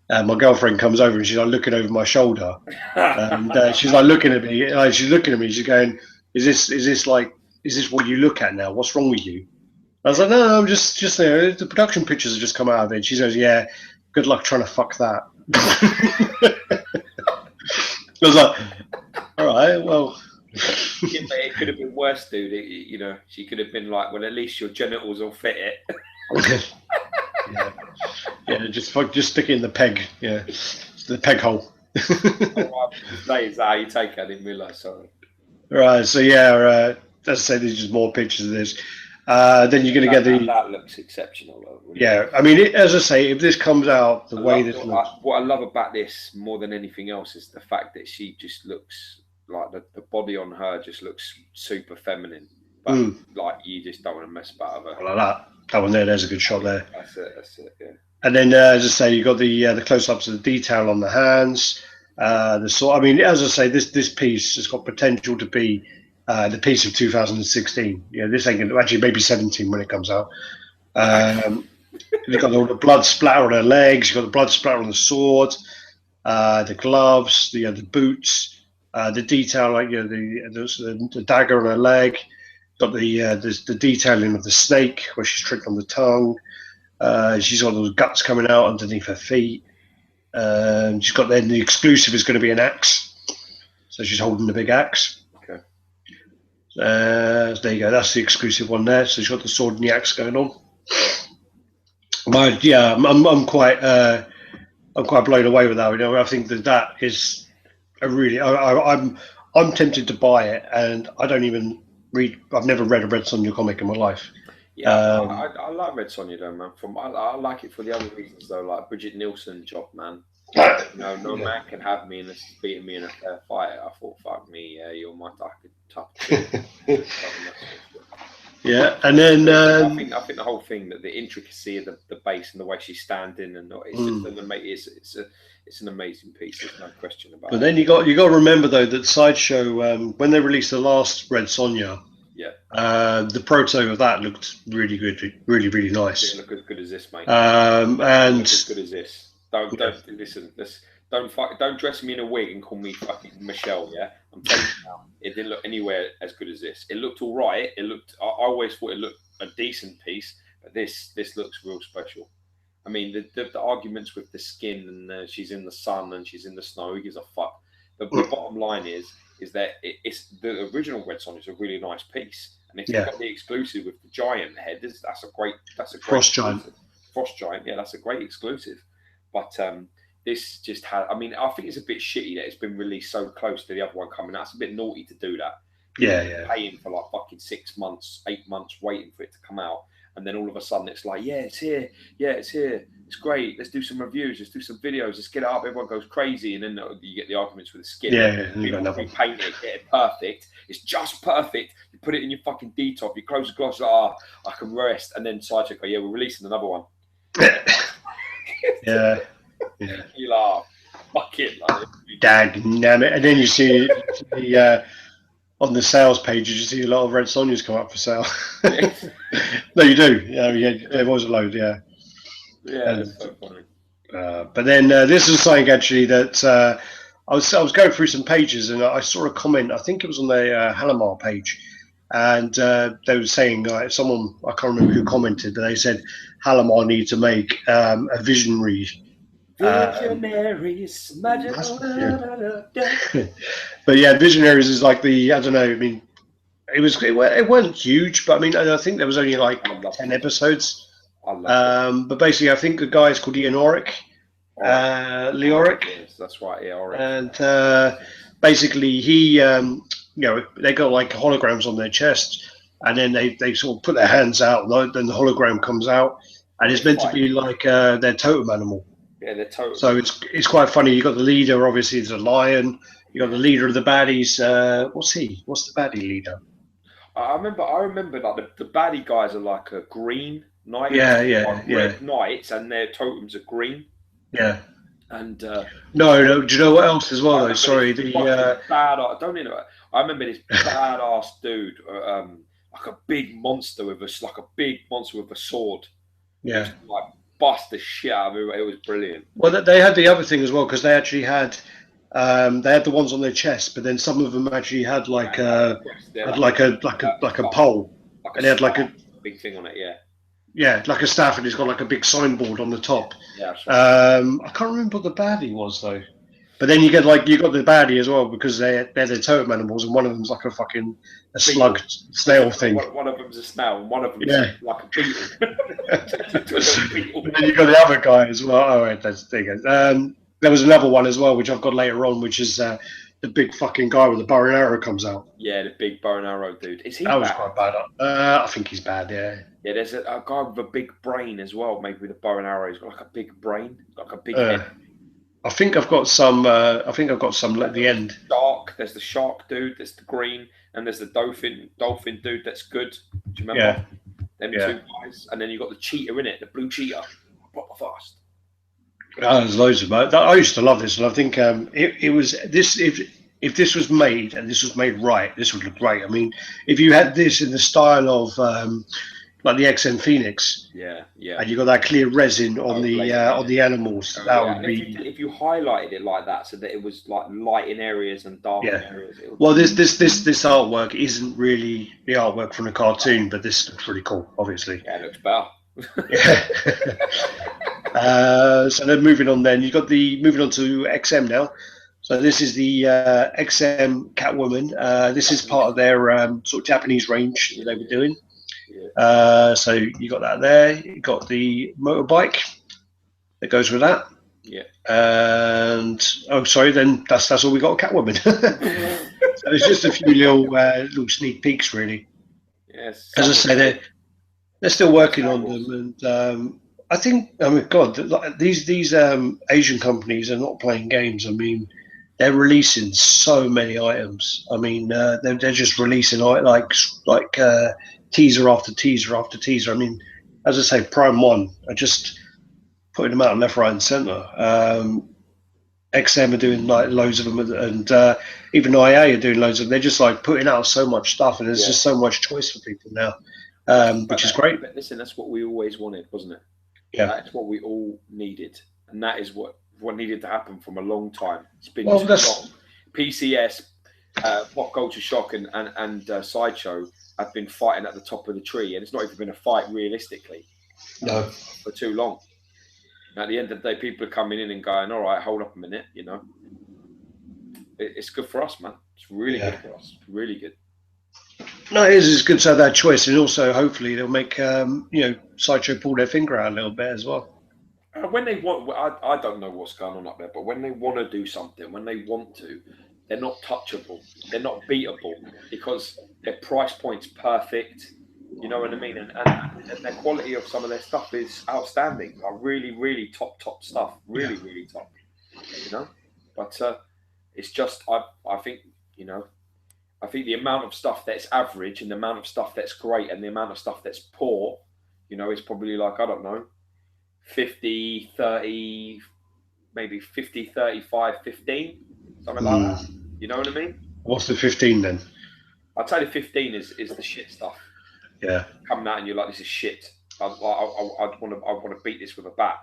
My girlfriend comes over and she's like looking over my shoulder, and she's like looking at me. She's looking at me. She's going, "Is this what you look at now? What's wrong with you?" I was like, "No, I'm just the production pictures have just come out of it." She says, "Yeah, good luck trying to fuck that." I was like, "All right, well." Yeah, but it could have been worse, dude. She could have been like, "Well, at least your genitals will fit it." Just stick it in the peg. Yeah, the peg hole. That is how you take it. I didn't realise. Sorry. Right. So as I say, there's just more pictures of this. Then you're going to get that looks exceptional. Though, yeah, I mean, as I say, if this comes out the way this looks, what I love about this more than anything else is the fact that she just looks like the body on her just looks super feminine, but like you just don't want to mess about with her. Like that one there's a good shot there. That's it. Yeah. And then, as I say, you got the close-ups of the detail on the hands. I mean, as I say, this piece has got potential to be the piece of 2016. Yeah, this ain't going to actually maybe 17 when it comes out. You've got all the blood splatter on her legs. You've got the blood splatter on the sword, the gloves, the boots, the detail like the dagger on her leg. Got the detailing of the snake where she's tricked on the tongue. She's got those guts coming out underneath her feet. She's got the exclusive is going to be an axe, so she's holding the big axe. Okay. There you go. That's the exclusive one there. So she's got the sword and the axe going on. I'm quite blown away with that. I think that is a really. I'm tempted to buy it, and I don't even read. I've never read a Red Sonja comic in my life. Yeah, I like Red Sonja though, man. I like it for the other reasons though, like Bridget Nielsen job, man. No man can have me unless he's beating me in a fair fight. I thought, fuck me, yeah, you're my tough. Yeah, and then I think the whole thing, that the intricacy of the base and the way she's standing, and it's an amazing piece. There's no question about it. But then you got to remember though that Sideshow, when they released the last Red Sonja, the proto of that looked really good, really nice. Didn't look as good as this, mate. And as good as this. Don't listen. Don't dress me in a wig and call me fucking Michelle. Yeah, I'm telling you now, it didn't look anywhere as good as this. It looked all right. I always thought it looked a decent piece, but this looks real special. I mean, the arguments with the skin and she's in the sun and she's in the snow, who gives a fuck? The bottom line is that it's the original Red Sonja is a really nice piece, and if you've got the exclusive with the giant head, that's a great Frost Giant. Frost Giant, yeah, that's a great exclusive. But this just had, I mean, I think it's a bit shitty that it's been released so close to the other one coming out. It's a bit naughty to do that. Paying for like fucking 6 months, 8 months, waiting for it to come out. And then all of a sudden it's like, yeah, it's here. Yeah, it's here. It's great. Let's do some reviews. Let's do some videos. Let's get it up. Everyone goes crazy. And then you get the arguments with the skin. People repaint it, get it perfect. It's just perfect. You put it in your fucking D-top. You close the glass. I can rest. And then Sideshow go, yeah, we're releasing another one. Yeah. You laugh. Fuck it. Like, Dagnammit. And then you see the... on the sales pages, you see a lot of Red Sonjas come up for sale. No, you do. There was a load, Yeah, that's so funny. But then this is something actually that I was going through some pages and I saw a comment. I think it was on the Halamar page, and they were saying someone, I can't remember who commented, but they said Halamar need to make a visionary. Visionaries, magical. But yeah, Visionaries is like the, I don't know, I mean, it weren't huge, but I mean, I think there was only like 10 episodes. But basically, I think the guy is called Leoric. Yes, that's right, Leoric. And basically, he, they got like holograms on their chest, and then they sort of put their hands out, and then the hologram comes out, and it's meant to be like their totem animal. Yeah, they're totem. So it's quite funny. You got the leader, obviously, there's a lion. You got the leader of the baddies. What's he? What's the baddie leader? I remember like the baddie guys are like a green knight. Red knights, and their totems are green. Yeah. And no. Do you know what else as well? Though, sorry, I remember this badass dude, like a big monster with a sword. Yeah. Just, like bust the shit out of it. It was brilliant. Well, they had the other thing as well, because they actually had. They had the ones on their chest, but then some of them actually had like a pole, and they had like a big thing on it. Yeah, like a staff, and it's got like a big signboard on the top. Yeah. I can't remember what the baddie was though. But then you got the baddie as well, because they're their totem animals, and one of them's like a slug snail thing. One of them's a snail, and one of them's like a beetle. And then you got the other guy as well. Oh, right, there you go. There was another one as well, which I've got later on, which is the big fucking guy with the bow and arrow comes out. Yeah, the big bow and arrow dude. Is he that bad? Was quite bad. I think he's bad, yeah. Yeah, there's a guy with a big brain as well, maybe with a bow and arrow. He's got like a big brain, like a big head. I think I've got some. At the end. Shark. There's the shark dude. There's the green, and there's the dolphin dude. That's good. Do you remember? Yeah. Them two guys, and then you got the cheetah in it, the blue cheetah, proper fast. There's loads of them. I used to love this, and I think it was this. If this was made and this was made right, this would look great. I mean, if you had this in the style of like the XM Phoenix, and you got that clear resin on the animals, that would be. If you highlighted it like that, so that it was like light in areas and dark in areas. Well, this artwork isn't really the artwork from the cartoon, but this looks really cool. Obviously, it looks better. So then moving on, then you got moving on to XM now. So this is the XM Catwoman. This is part of their sort of Japanese range that they were doing. So you got that there. You got the motorbike that goes with that. Yeah. And then that's all we got. Catwoman. So it's just a few little sneak peeks, really. Yes. As I say, they're still working on them, and I think, God, these Asian companies are not playing games. I mean, they're releasing so many items. I mean, they're just releasing like teaser after teaser after teaser. I mean, as I say, Prime One are just putting them out left, right, and centre. XM are doing like loads of them, and even IA are doing loads of them. They're just like putting out so much stuff, and there's just so much choice for people now, which is great. But listen, that's what we always wanted, wasn't it? Yeah, that's what we all needed, and that is what needed to happen from a long time. It's been too long. PCS, Pop Culture Shock, and Sideshow have been fighting at the top of the tree, and it's not even been a fight realistically. No, for too long. At the end of the day, people are coming in and going, all right, hold up a minute, you know. It's good for us, man. It's really good for us. Really good. No, it is. It's good to have that choice, and also hopefully they'll make Sideshow pull their finger out a little bit as well. When they want, I don't know what's going on up there, but when they want to do something, when they want to, they're not touchable. They're not beatable because their price point's perfect. You know what I mean? And the quality of some of their stuff is outstanding. Like really, really top stuff. Really, really top. You know? But it's just, I think, you know, I think the amount of stuff that's average and the amount of stuff that's great and the amount of stuff that's poor, you know, is probably like, I don't know, 50, 30, maybe 50, 35, 15, something like that. You know what I mean? What's the 15 then? I'd say the 15 is the shit stuff. Yeah. Coming out and you're like, this is shit. I want to beat this with a bat.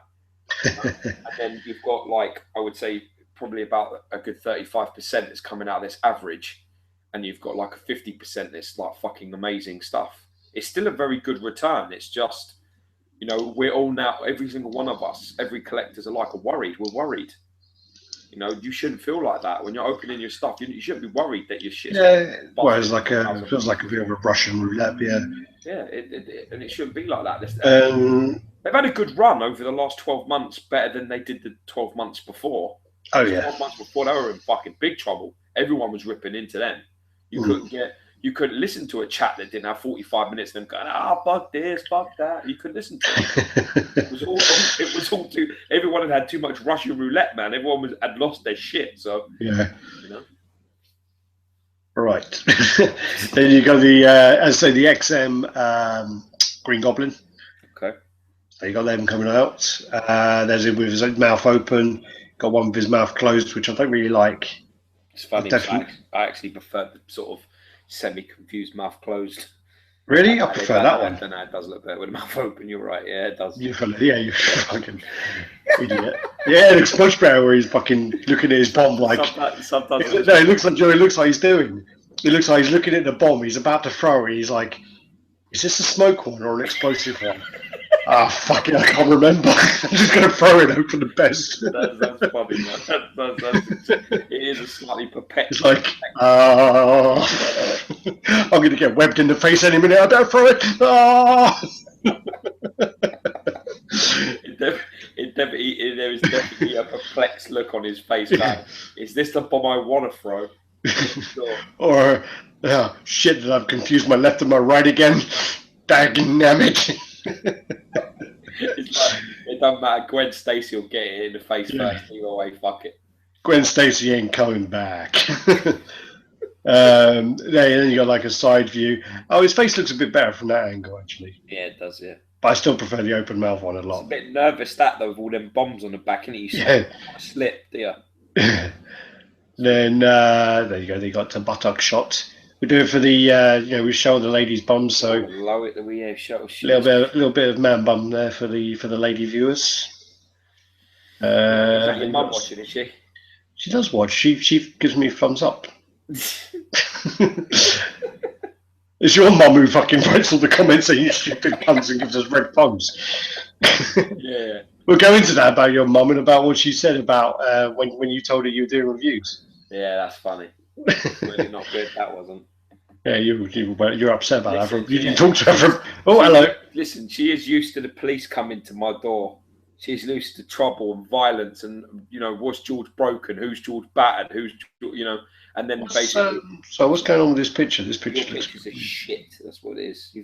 And then you've got like, I would say probably about a good 35% that's coming out of this average. And you've got like a 50% that's like fucking amazing stuff. It's still a very good return. It's just, you know, we're all now, every single one of us, every collector's alike are worried. We're worried. You know, you shouldn't feel like that when you're opening your stuff. You shouldn't be worried that your shit. Yeah, well, it's like it feels like a bit of a Russian roulette. Yeah. Yeah, and it shouldn't be like that. They've had a good run over the last 12 months, better than they did the 12 months before. Oh yeah. 12 months before they were in fucking big trouble. Everyone was ripping into them. You couldn't listen to a chat that didn't have 45 minutes of them going, fuck this, fuck that. You couldn't listen to it. It was all too, everyone had too much Russian roulette, man. Everyone had lost their shit. So, yeah. You know. Right. Then you got the, as I say, the XM Green Goblin. Okay. So you got them coming out. There's him with his mouth open. Got one with his mouth closed, which I don't really like. It's funny. I actually prefer the sort of semi-confused mouth closed. Really? I prefer that one. I don't know. It does look better with the mouth open. You're right. Yeah, it does. You fucking idiot. Yeah, it looks much better where he's fucking looking at his bomb like. Sometimes no, it looks like Joe. It looks like he's doing. It looks like he's looking at the bomb. He's about to throw it. He's like, "Is this a smoke one or an explosive one?" Fuck it, I can't remember. I'm just going to throw it over the best. That's funny, man. It is a slightly perpetual. It's like, I'm going to get webbed in the face any minute. I better throw it. There is definitely a perplexed look on his face. Like, is this the bomb I want to throw? Sure. Or, shit, that I've confused my left and my right again. Dynamic. It's like, it doesn't matter. Gwen Stacy will get it in the face first. Either way, fuck it. Gwen Stacy ain't coming back. Then you got like a side view. Oh, his face looks a bit better from that angle, actually. Yeah, it does. Yeah. But I still prefer the open mouth one a lot. It's a bit nervous that though, with all them bombs on the back, and you slip, do you? Then there you go. They got the buttock shot. We do it for the we show the ladies' bums, so low it we have show. Little bit of man bum there for the lady viewers. Is that your mum watching? Is she? She does watch. She gives me a thumbs up. It's your mum who fucking writes all the comments saying you stupid cunts and gives us red thumbs. Yeah. We'll go into that about your mum and about what she said about when you told her you were doing reviews. Yeah, that's funny. Really not good. That wasn't. Yeah, you're upset about that. You didn't talk to her from. Oh, hello. Listen, she is used to the police coming to my door. She's used to trouble and violence, and was George broken? Who's George battered? Who's and then basically. So what's going on with this picture? This picture looks a shit. That's what it is.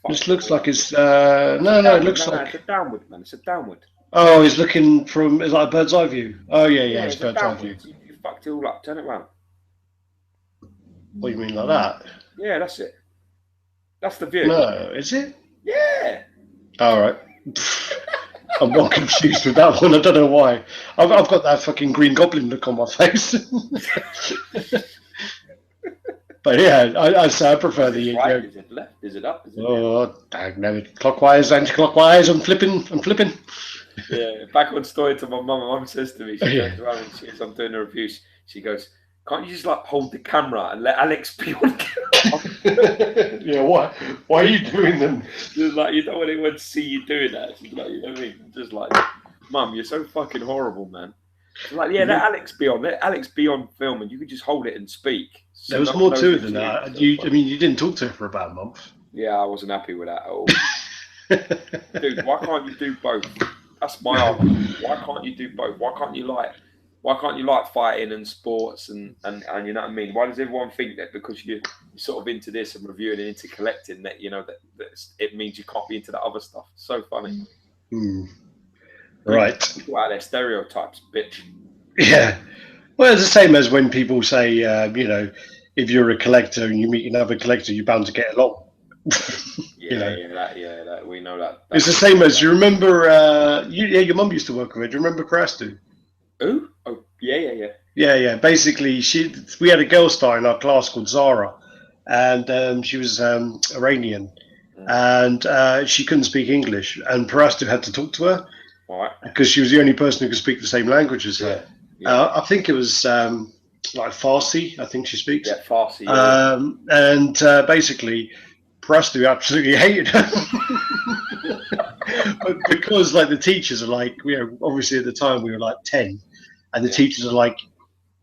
This looks like it's no. It looks like it's a downward, man. It's a downward. Oh, he's looking from. Is like a bird's eye view? Oh yeah, it's bird's eye view. You fucked it all up. Turn it around. What do you mean like that? Yeah, that's it. That's the view. No, is it? Yeah. All right. I'm not confused with that one. I don't know why. I've got that fucking Green Goblin look on my face. But yeah, I prefer the. Right? Is it left? Is it up? Is it down? No, clockwise, anti-clockwise. I'm flipping. Yeah, back on story to my mum. My mum says to me, she goes around and as I'm doing a review, she goes, "Can't you just like hold the camera and let Alex be on camera?" Yeah, why are you doing them? Just like you don't want anyone to see you doing that. Just like, you know what I mean? Just like Mum, you're so fucking horrible, man. Like, yeah, let Alex be on film, and you could just hold it and speak. So There was more to it than that. I mean, you didn't talk to her for about a month. Yeah, I wasn't happy with that at all. Dude, why can't you do both? That's my argument. Why can't you do both? Why can't you like fighting and sports and you know what I mean? Why does everyone think that because you're sort of into this and reviewing and into collecting that you know that it means you can't be into that other stuff? So funny. Right. People out there stereotypes, bitch. Yeah. Well, it's the same as when people say, you know, if you're a collector and you meet another collector, you're bound to get along. That we know that. It's the same as you remember. Your mum used to work with it. Do you remember Parastu? Who? Oh, yeah. Yeah. Basically, we had a girl star in our class called Zara, and she was Iranian, and she couldn't speak English, and Parastu had to talk to her because she was the only person who could speak the same language as her. Yeah. I think it was like Farsi. I think she speaks. Yeah, Farsi. Yeah. And basically, Parastu absolutely hated her. But because like the teachers are like, you know, obviously at the time we were like 10, and the teachers are like,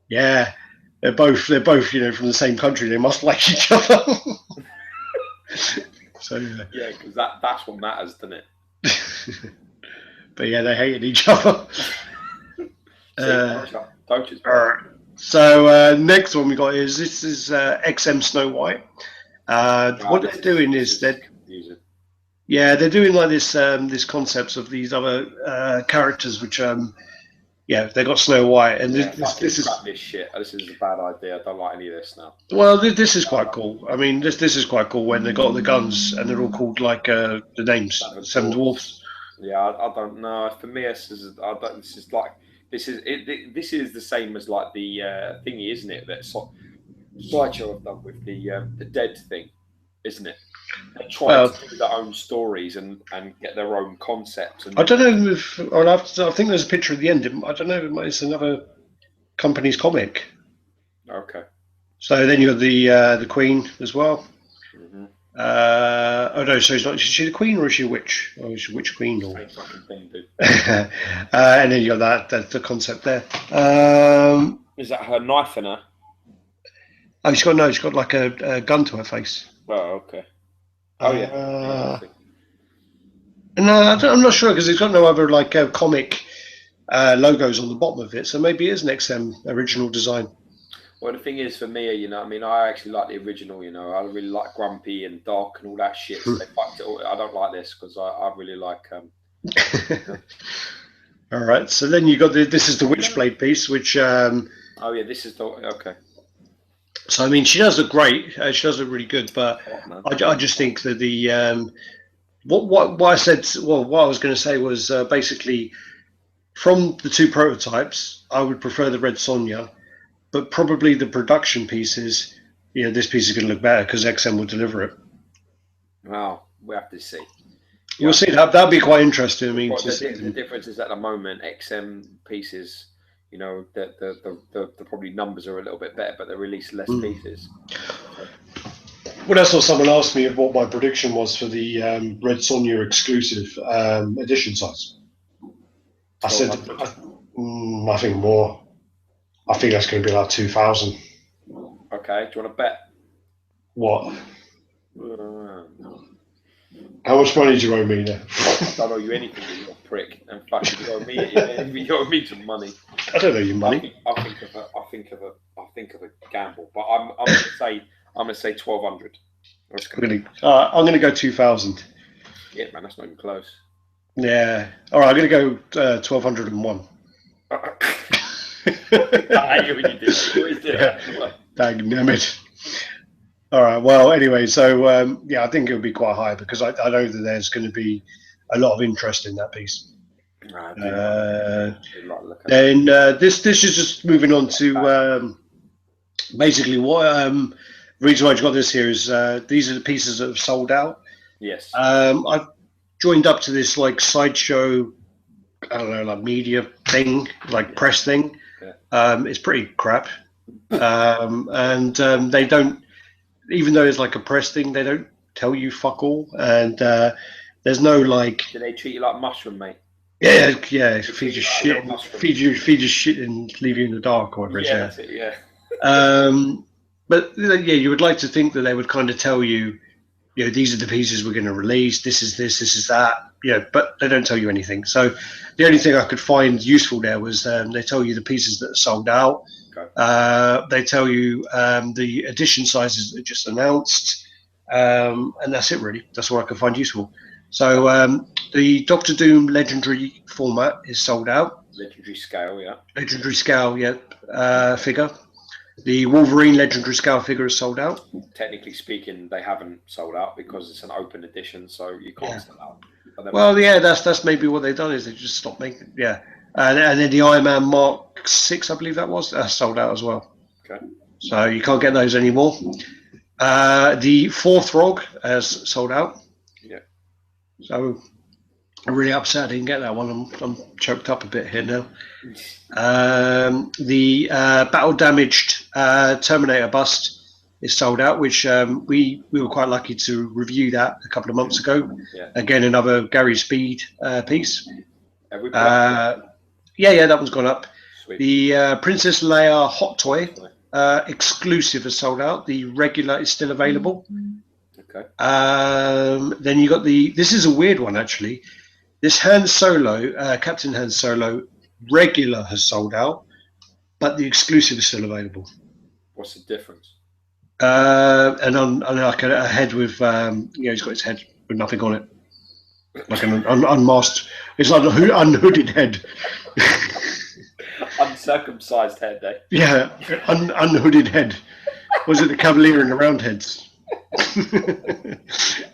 yeah, they're both you know from the same country, they must like each other. So yeah, because that's what matters, doesn't it? But yeah, they hated each other. Right. So next one we got is XM Snow White. What they're doing is they're doing like this concepts of these other characters, which they got Snow White, and this is this shit. This is a bad idea. I don't like any of this now. Well, this is quite cool. I mean, this is quite cool when they got the guns and they're all called like the names Seven Dwarfs. Yeah, I don't know. For me, this is the same as like the thingy, isn't it? That Sideshow have done with the dead thing, isn't it? They're trying to do their own stories and get their own concepts. And I don't know if I think there's a picture at the end. I don't know if it's another company's comic. Okay. So then you got the Queen as well. Mm-hmm. Oh no, so is she the Queen or is she a witch? Or is she a witch queen? Or... Same fucking thing, dude. And then you got that's the concept there. Is that her knife in her? Oh, she's got like a gun to her face. Oh, okay. Oh yeah. No, I'm not sure because it's got no other like comic logos on the bottom of it, so maybe it is an XM original design. Well, the thing is, for me, you know, I mean, I actually like the original. You know, I really like Grumpy and Dark and all that shit. So they fucked it all. I don't like this because I really like. All right, so then you got this is the Witchblade piece, which. Oh yeah, this is the okay. So I mean, she does look great. She does look really good, but I just think that the what I said. Well, what I was going to say was basically from the two prototypes, I would prefer the Red Sonja, but probably the production pieces. You know, this piece is going to look better because XM will deliver it. Well, we have to see. We'll see. That'll be quite interesting. I mean, the difference is at the moment XM pieces. You know, the probably numbers are a little bit better, but they release less pieces. Well, that's what someone asked me of what my prediction was for the Red Sonja exclusive edition size. I said, nothing more. I think that's going to be like 2,000. Okay, do you want to bet? What? How much money do you owe me there? I don't owe you anything, you little prick. In fact, you owe me some money. I don't owe you money. I think of a gamble, but I'm gonna say 1,200. I'm gonna go 2,000. Yeah, man, that's not even close. Yeah. All right, I'm gonna go 1,201. I hate when you do that. You always do that. Dang it. All right. Well, anyway, so I think it'll be quite high because I know that there's going to be a lot of interest in that piece. Then this is just moving on to basically what reason why I got this here is these are the pieces that have sold out. Yes. I've joined up to this like Sideshow, I don't know, like media thing, like press thing. Yeah. It's pretty crap, and they don't. Even though it's like a press thing, they don't tell you fuck all, and there's no like. Do they treat you like mushroom, mate? Yeah. Feed you shit and leave you in the dark or whatever. That's it. Yeah. But you would like to think that they would kind of tell you, these are the pieces we're going to release. This is this is that. But they don't tell you anything. So the only thing I could find useful there was they tell you the pieces that are sold out. Okay. They tell you the edition sizes that are just announced, and that's it really. That's all I could find useful. So the Doctor Doom Legendary format is sold out. Legendary scale, yeah. Legendary scale, figure. The Wolverine Legendary scale figure is sold out. Technically speaking, they haven't sold out because it's an open edition, so you can't sell out. Well, that's maybe what they've done is they just stopped making. Yeah, and then the Iron Man Mark 6, I believe that was, sold out as well. Okay. So you can't get those anymore. The fourth Rog has sold out. Yeah. So I'm really upset I didn't get that one. I'm choked up a bit here now. The battle damaged Terminator bust is sold out, which we were quite lucky to review that a couple of months ago. Yeah. Again, another Gary Speed piece. That one's gone up. Sweet. The Princess Leia hot toy exclusive is sold out. The regular is still available. Okay. Then you got this is a weird one actually. This Han Solo, Captain Han Solo regular has sold out, but the exclusive is still available. What's the difference? And on like a head with he's got his head with nothing on it, like an unmasked. It's like an unhooded head. Uncircumcised head, eh? Yeah, unhooded head. Was it the Cavalier and the Roundheads?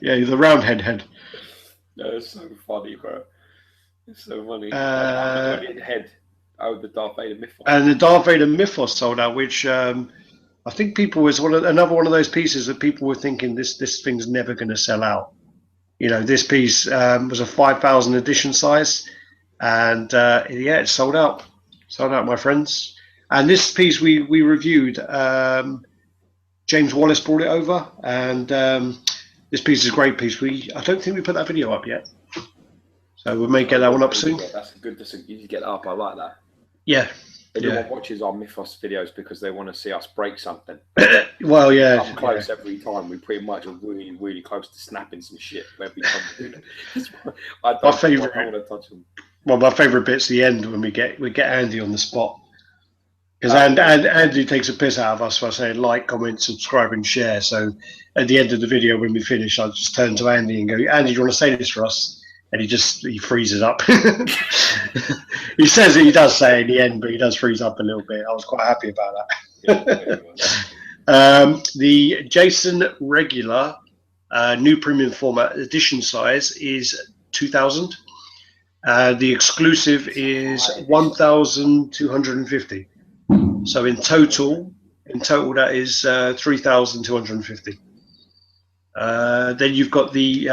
Yeah, the Roundhead head. No, it's so funny, bro. It's so funny. Head. Oh, the Darth Vader Mythos. And the Darth Vader Mythos sold out, which I think people was another one of those pieces that people were thinking this thing's never going to sell out. This piece was a 5,000 edition size, and it's sold out. Sold out, my friends. And this piece we reviewed. James Wallace brought it over, and this piece is a great piece. I don't think we put that video up yet, so we may get that one up soon. That's good. You need to get that up. I like that. Yeah. Everyone watches our Mythos videos because they want to see us break something. Well, yeah. I'm close every time. We pretty much are really, really close to snapping some shit every time we do that. I don't want to touch them. Well, my favourite bit's the end when we get Andy on the spot. Because Andy takes a piss out of us by saying like, comment, subscribe, and share. So at the end of the video, when we finish, I just turn to Andy and go, Andy, do you want to say this for us? And he freezes up. He says he does say in the end, but he does freeze up a little bit. I was quite happy about that. The Jason regular new premium format edition size is 2,000. The exclusive is 1,250. So in total that is 3,250. Then you've got the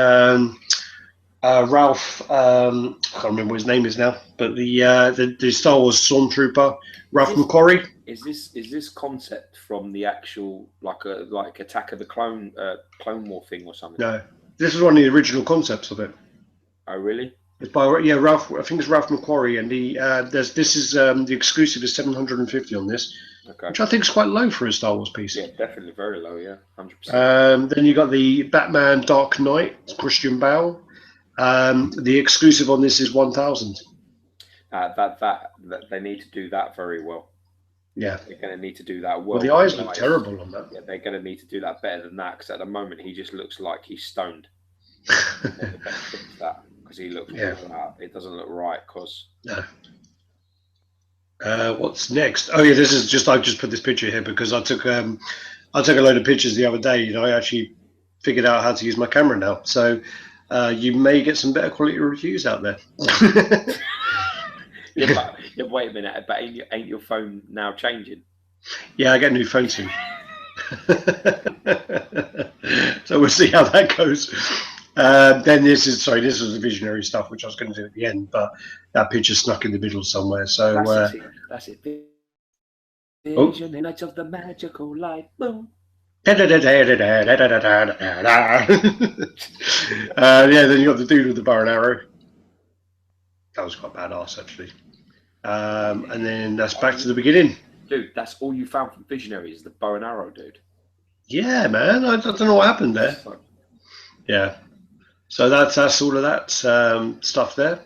Ralph. I can't remember what his name is now, but the Star Wars Stormtrooper Ralph McQuarrie. Is this concept from the actual like Attack of the Clone War thing or something? No, this is one of the original concepts of it. Oh really? It's by Ralph. I think it's Ralph McQuarrie, and the exclusive is 750 on this, which I think is quite low for a Star Wars piece. Yeah, definitely very low. Yeah, 100%. Then you got the Batman Dark Knight, Christian Bale. The exclusive on this is 1,000. That they need to do that very well. Yeah, they're going to need to do that well. Well, the eyes look terrible on that. Yeah, they're going to need to do that better than that because at the moment he just looks like he's stoned. Because he looks, it doesn't look right. Cause no. What's next? Oh yeah, this is just I just put this picture here because I took a load of pictures the other day. I actually figured out how to use my camera now, so you may get some better quality reviews out there. Yeah, wait a minute, but ain't your phone now changing? Yeah, I get a new phone soon. So we'll see how that goes. Then this was the visionary stuff, which I was going to do at the end, but that picture snuck in the middle somewhere. So that's it. Vision, the night of the magical light. Boom. Then you got the dude with the bow and arrow. That was quite badass, actually. And then that's back to the beginning. Dude, that's all you found from Visionaries, the bow and arrow, dude. Yeah, man. I don't know what happened there. Yeah. So that's all of that stuff there.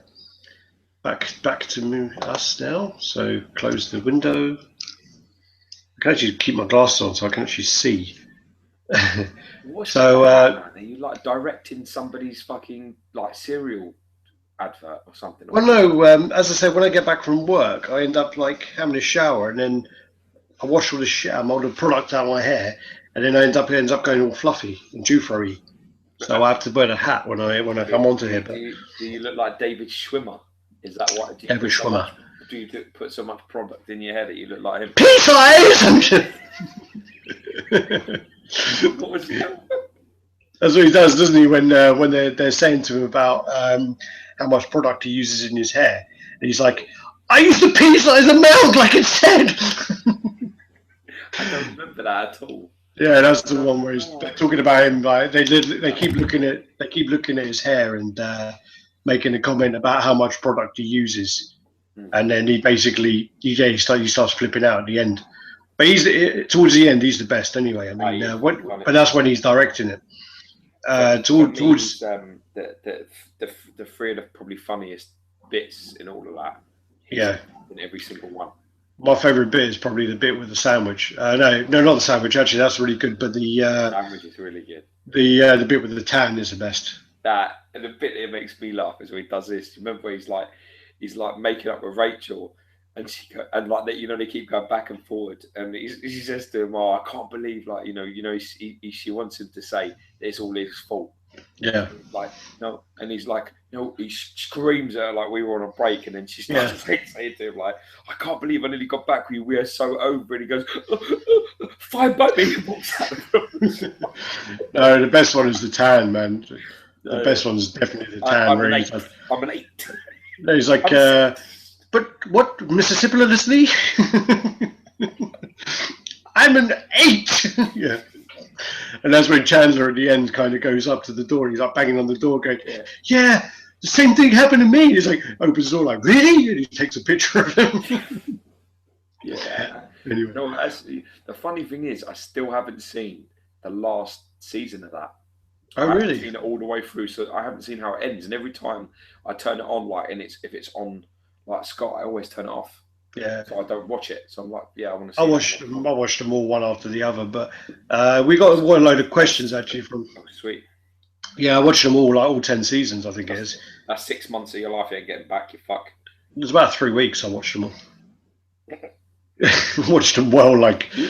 Back to us now. So close the window. I can actually keep my glasses on so I can actually see. So, man, are you like directing somebody's fucking like cereal advert or something? Well, no. As I said, when I get back from work, I end up like having a shower, and then I wash all the product out of my hair, and then it ends up going all fluffy and dew-throwy. So I have to wear a hat when I come onto here. But do you look like David Schwimmer? Is that what? David Schwimmer. Do you put so much product in your hair that you look like him? PCS! What was that? That's what he does, doesn't he? When they're saying to him about how much product he uses in his hair, and he's like, "I used to P-size a mouth like it said." I don't remember that at all. Yeah, that's the one where they're talking about him. Like they keep looking at his hair and making a comment about how much product he uses, and then he basically he starts flipping out at the end. But he's towards the end, he's the best anyway. I mean, but that's when he's directing it. Towards the three of the probably funniest bits in all of that. Yeah, in every single one. My favourite bit is probably the bit with the sandwich. No, not the sandwich. Actually, that's really good. But the sandwich is really good. The bit with the tan is the best. That and the bit that makes me laugh is when he does this. Remember, he's like making up with Rachel, and they keep going back and forward, and he says to him, "Oh, I can't believe she wants him to say that it's all his fault." Yeah. Like no, and he's like no. He screams at her like we were on a break, and then she starts saying to him like, "I can't believe I nearly got back with you. We are so over." And he goes, "Fine by me." No, the best one is the tan, man. The best one is definitely the tan. I'm an 8. No, he's like, but what, Mississippi Leslie? I'm an 8. Yeah. And that's when Chandler at the end kind of goes up to the door. He's like banging on the door, going, "Yeah, the same thing happened to me." He's like, opens the door, like, "Really?" And he takes a picture of him. Yeah. Anyway. No, actually, the funny thing is, I still haven't seen the last season of that. Oh, I really? haven't seen it all the way through, so I haven't seen how it ends. And every time I turn it on, if it's on like Scott, I always turn it off. Yeah. So I don't watch it. So I'm like, yeah, I want to see I watched them all one after the other, but we got one load of questions actually from. Oh, sweet. Yeah, I watched them all, like all 10 seasons, I think it is. That's 6 months of your life you ain't getting back, you fuck. It was about 3 weeks I watched them all. Watched them well, like. You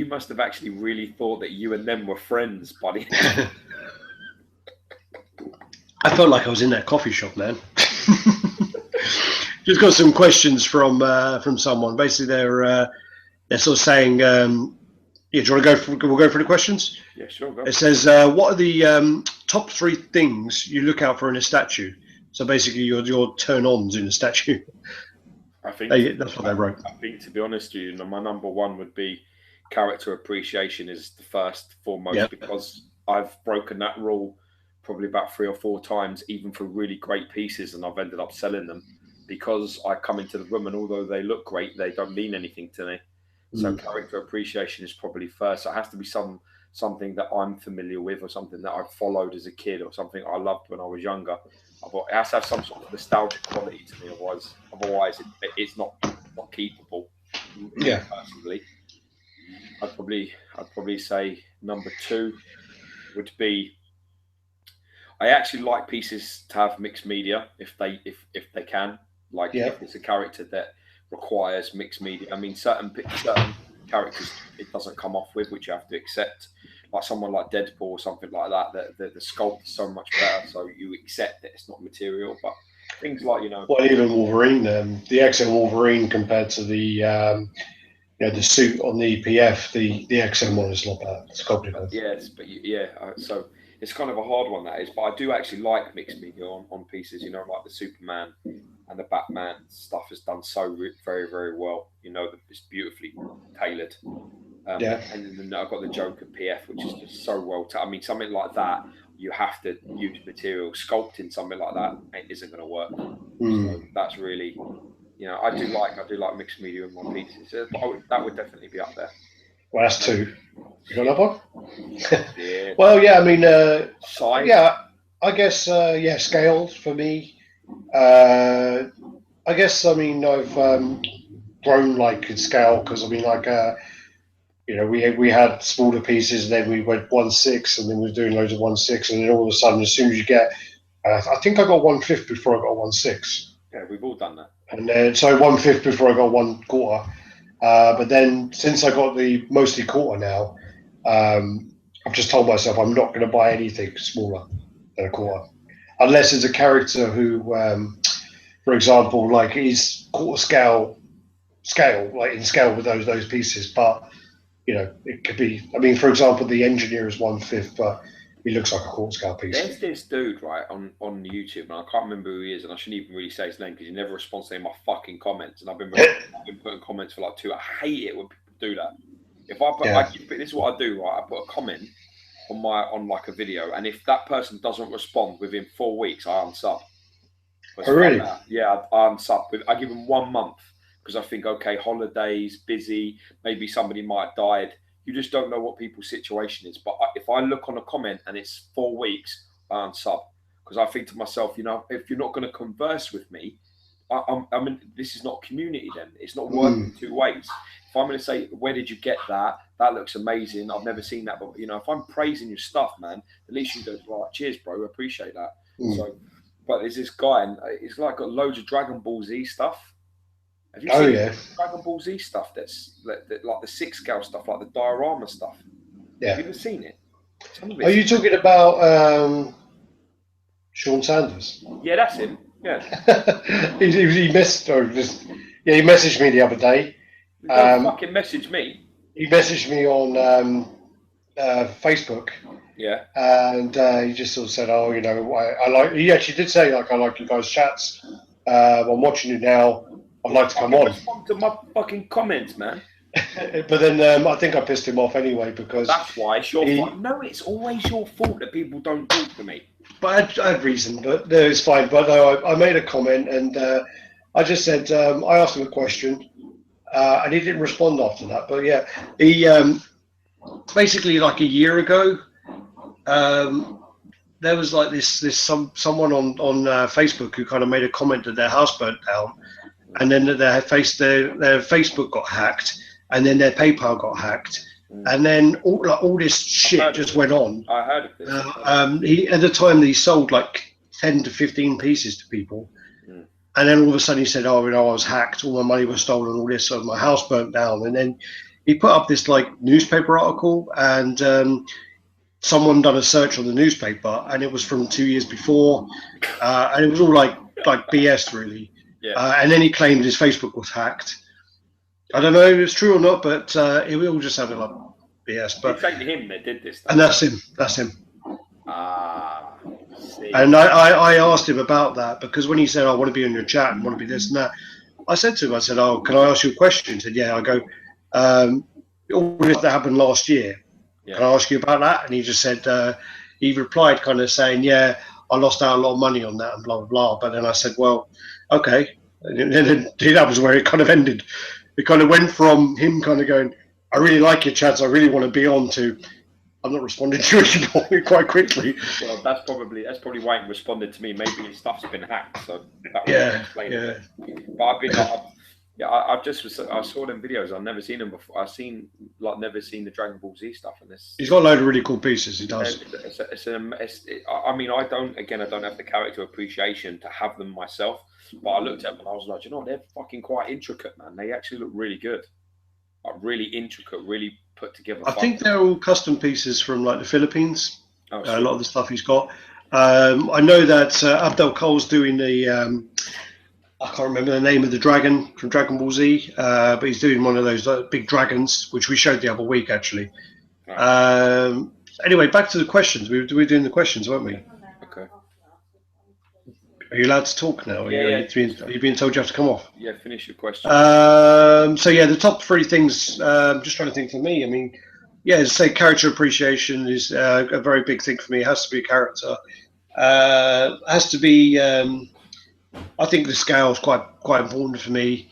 must have actually really thought that you and them were friends, buddy. I felt like I was in that coffee shop, man. Just got some questions from someone. Basically, they're sort of saying, "Yeah, do you want to go? We'll go for the questions." Yeah, sure. Go. It says, "What are the top 3 things you look out for in a statue?" So basically, your turn-ons in a statue. I think that's what they wrote. I think, to be honest with you, my number one would be character appreciation is the first foremost, because I've broken that rule probably about 3 or 4 times, even for really great pieces, and I've ended up selling them because I come into the room and although they look great, they don't mean anything to me. So character appreciation is probably first. So it has to be something that I'm familiar with, or something that I followed as a kid, or something I loved when I was younger. It has to have some sort of nostalgic quality to me, otherwise it's not keepable. Yeah. Personally, I'd probably say number 2 would be, I actually like pieces to have mixed media if they can. Like if it's a character that requires mixed media. I mean, certain characters it doesn't come off with, which you have to accept. Like someone like Deadpool or something like that, the sculpt is so much better, so you accept that it's not material. But things like well, even Wolverine, the XM Wolverine compared to the the suit on the PF, the XM one is not bad. It's complicated. Yes, but so it's kind of a hard one, that is. But I do actually like mixed media on pieces. Like the Superman and the Batman stuff is done so very, very well. It's beautifully tailored. And then I've got the Joker PF, which is just so well. I mean, something like that, you have to use material. Sculpting something like that isn't going to work. So that's really, I do like mixed media in my pieces. That would definitely be up there. Well, that's two. You got another one? Yeah. Well, yeah. I mean, size. Yeah. I guess scales for me. I guess I've grown like in scale because we had smaller pieces, and then we went 1/6, and then we were doing loads of 1/6, and then all of a sudden, as soon as you get, I think I got 1/5 before I got 1/6. Yeah, we've all done that. And then 1/5 before I got 1/4. But then since I got the mostly quarter now, I've just told myself I'm not going to buy anything smaller than a quarter, unless it's a character who, for example, like is quarter scale, like in scale with those pieces. But it could be. I mean, for example, the engineer is 1/5, but he looks like a quarter scale piece. There's this dude right on YouTube, and I can't remember who he is, and I shouldn't even really say his name because he never responds to any of my fucking comments. And I've been putting comments for like 2. I hate it when people do that. If I put, this is what I do, right? I put a comment on like a video, and if that person doesn't respond within 4 weeks, I unsub. Oh, really? Yeah, I unsub. I give them 1 month because I think, okay, holidays, busy, maybe somebody might have died. You just don't know what people's situation is. But if I look on a comment and it's 4 weeks, I unsub because I think to myself, if you're not going to converse with me, I mean, this is not community then. It's not working 2 ways. If I'm going to say, where did you get that? That looks amazing. I've never seen that. But, if I'm praising your stuff, man, at least you go, right, cheers, bro. I appreciate that. So, but there's this guy, and he's like got loads of Dragon Ball Z stuff. Have you seen Dragon Ball Z stuff that's like the 6 scale stuff, like the diorama stuff? Yeah. Have you ever seen it? Are you talking about Sean Sanders? Yeah, that's him. Yeah. he messaged me the other day. Don't fucking message me. He messaged me on Facebook. Yeah. And he just sort of said, "Oh, I like." He actually did say, "Like, I like you guys' chats. I'm watching it now. I'd like to come on." Respond to my fucking comments, man. But then I think I pissed him off anyway because that's why it's your fault. No, it's always your fault that people don't talk to me. But I had reason, but no, it's fine. But no, I made a comment, and I just said I asked him a question, and he didn't respond after that. But yeah, he basically like a year ago. There was like someone on Facebook who kind of made a comment that their house burnt down, and then their Facebook got hacked, and then their PayPal got hacked, and then all this shit just went on. I heard of this. He at the time he sold like 10 to 15 pieces to people, and then all of a sudden he said, "Oh, I was hacked, all my money was stolen, all this, so my house burnt down." And then he put up this like newspaper article, and someone done a search on the newspaper, and it was from 2 years before, and it was all like BS really. Yeah. And then he claimed his Facebook was hacked. I don't know if it's true or not, but it all just sounded like BS. But it's like him that did this. And that's him. That's him. See. And I asked him about that because when he said, "I want to be on your chat and want to be this and that," I said to him, I said, "Oh, can I ask you a question?" He said, "Yeah." I go, "All this that happened last year. Can I ask you about that?" And he just said, he replied kind of saying, "Yeah, I lost out a lot of money on that and blah, blah, blah." But then I said, "Well, okay." And then that was where it kind of ended. It kind of went from him kind of going, "I really like your chats, I really want to be on," to, "I'm not responding to you anymore," quite quickly. Well, that's probably why he responded to me. Maybe his stuff's been hacked. So that would explain it. But I've been... I saw them videos. I've never seen them before. Never seen the Dragon Ball Z stuff, and this. He's got a load of really cool pieces. He does. I mean, I don't have the character appreciation to have them myself, but I looked at them and I was like, they're fucking quite intricate, man. They actually look really good, like really intricate, really put together. I think they're all custom pieces from like the Philippines. Oh, a lot of the stuff he's got. I know that Abdel Cole's doing the. I can't remember the name of the dragon from Dragon Ball Z, but he's doing one of those big dragons, which we showed the other week, actually. Right. Anyway, back to the questions. We were doing the questions, weren't we? Okay. Are you allowed to talk now? Are you being told you have to come off? Yeah, finish your question. So, yeah, the top 3 things, just trying to think for me. I mean, yeah, as I say, character appreciation is a very big thing for me. It has to be a character. Has to be... I think the scale is quite important for me,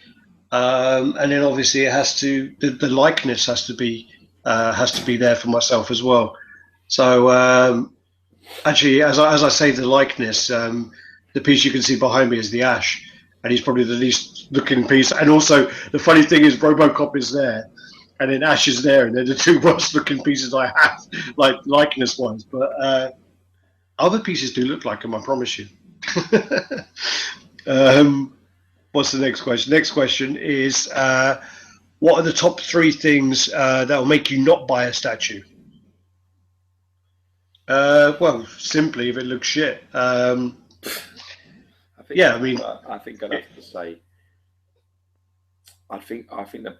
and then obviously it has to the likeness has to be there for myself as well. So actually, as I say, the likeness, the piece you can see behind me is the Ash, and he's probably the least looking piece. And also, the funny thing is, RoboCop is there, and then Ash is there, and they're the two worst looking pieces I have, like likeness wise. But other pieces do look like him, I promise you. What's the next question? Next question is, what are the top 3 things that will make you not buy a statue? Well, simply if it looks shit. I think Yeah, I mean, I think I'd have to say, I think that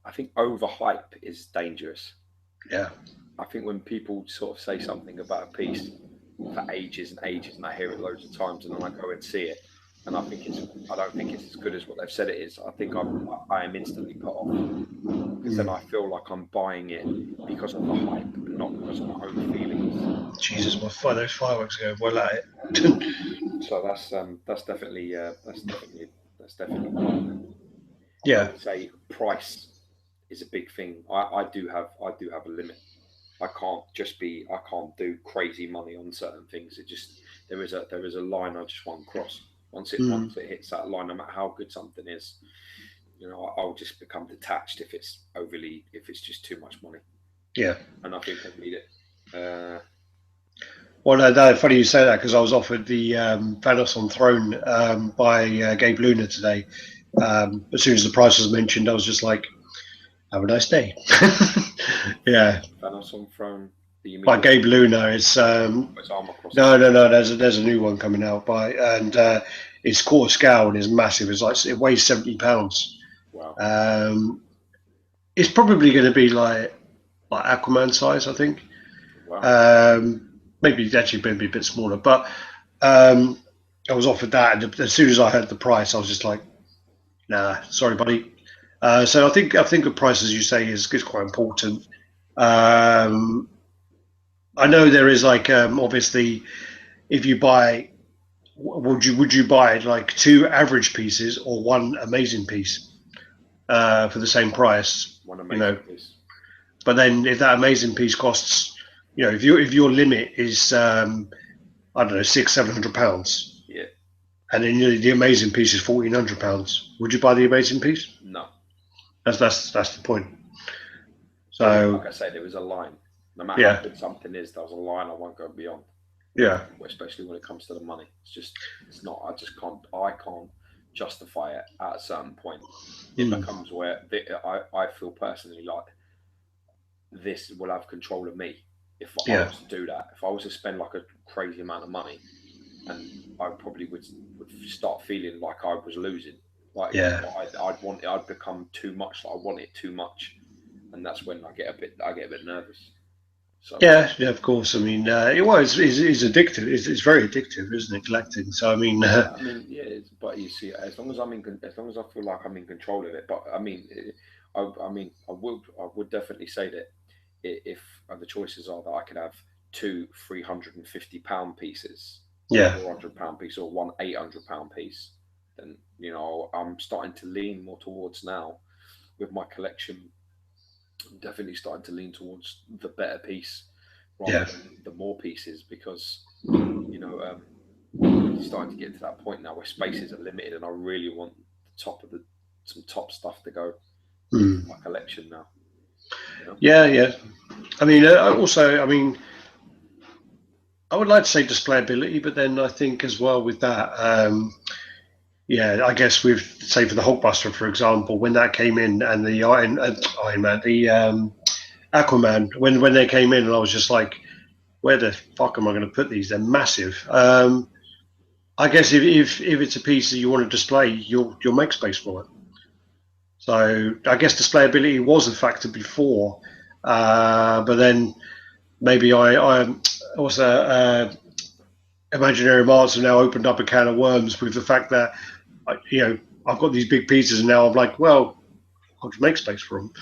I think overhype is dangerous. yeah, I think when people sort of say something about a piece for ages and ages, and I hear it loads of times, and then I go and see it, and I don't think it's as good as what they've said it is. I think I am instantly put off, because then I feel like I'm buying it because of the hype, and not because of my own feelings. Jesus, those fireworks go well at it. So that's definitely part of it. I Yeah, would say price is a big thing. I do have a limit. I can't do crazy money on certain things. There is a line I just won't cross. Once it hits that line, no matter how good something is, I'll just become detached if it's just too much money. yeah. And I think I need it. Well, no, funny you say that, because I was offered the Thanos on Throne by Gabe Luna today. As soon as the price was mentioned, I was just like, "Have a nice day." Yeah. Thanos on Throne. By Gabe Luna, it's no. There's a new one coming out and it's quarter scale and it's massive. It weighs 70 pounds. Wow. It's probably going to be like Aquaman size, I think. Wow. Maybe it's actually going to be a bit smaller, but I was offered that, and as soon as I heard the price, I was just like, "Nah, sorry, buddy." So I think the price, as you say, is quite important. I know there is obviously, if you buy, would you buy like 2 average pieces or 1 amazing piece for the same price? One amazing piece. But then if that amazing piece costs, if your limit is I don't know, £600-700, yeah, and then the amazing piece is £1,400, would you buy the amazing piece? No. That's the point. So like I say, there was a line. No matter how good something is, there's a line I won't go beyond. Yeah. Especially when it comes to the money. It's not. I can't justify it at a certain point. It becomes where I feel personally like this will have control of me if I was to do that. If I was to spend like a crazy amount of money, and I probably would start feeling like I was losing. Like I'd become too much. Like I want it too much, and that's when I get a bit nervous. So yeah, of course. I mean, it's addictive. It's very addictive, isn't it? Collecting. So I mean, yeah. But you see, as long as I feel like I'm in control of it. But I mean, I would definitely say that if the choices are that I could have 2 £350 pieces, £400 piece, or 1 £800 piece, then I'm starting to lean more towards now with my collection. I'm definitely starting to lean towards the better piece rather than the more pieces, because starting to get to that point now where spaces are limited, and I really want some top stuff to go with my collection now. Yeah. I mean, also, I mean, I would like to say displayability, but then I think as well with that, I guess with, say, for the Hulkbuster, for example, when that came in, and the Iron Man, the Aquaman, when they came in, and I was just like, where the fuck am I going to put these? They're massive. I guess if it's a piece that you want to display, you'll make space for it. So I guess displayability was a factor before, but then maybe I also Imaginary Marts have now opened up a can of worms with the fact that I've got these big pieces, and now I'm like, well, I'll just make space for them.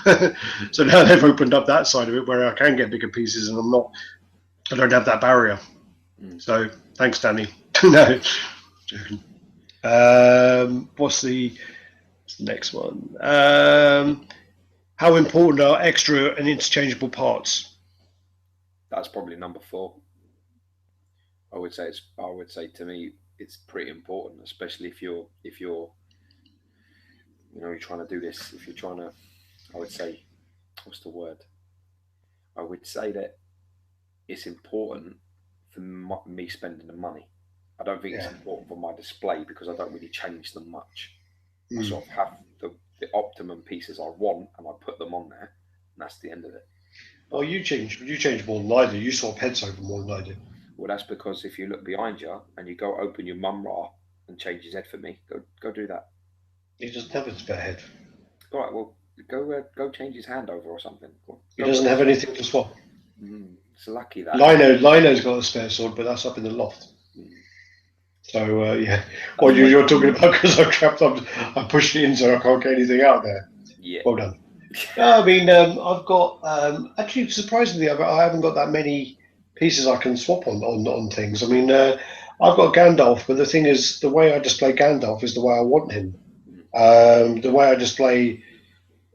So now they've opened up that side of it where I can get bigger pieces, and I don't have that barrier. So thanks, Danny. No. What's the next one? How important are extra and interchangeable parts? That's probably number 4. I would say to me it's pretty important, especially if you're you're trying to do this. If you're trying to, I would say, what's the word? I would say that it's important for me spending the money. I don't think it's important for my display because I don't really change them much. I sort of have the optimum pieces I want and I put them on there, and that's the end of it. Well, you change more than I do. You swap heads over more than I do. Well, that's because if you look behind you and you go open your mum Ra and change his head for me, go do that. He doesn't have a spare head. All right, well, go change his hand over or something. He doesn't have anything to swap. It's lucky that Lino's got a spare sword, but that's up in the loft. So yeah, what you're talking about because I'm trapped up. I pushed it in so I can't get anything out there. Yeah. Well done. I mean, I've got actually surprisingly, I haven't got that many pieces I can swap on things. I mean, I've got Gandalf, but the thing is, the way I display Gandalf is the way I want him. The way I display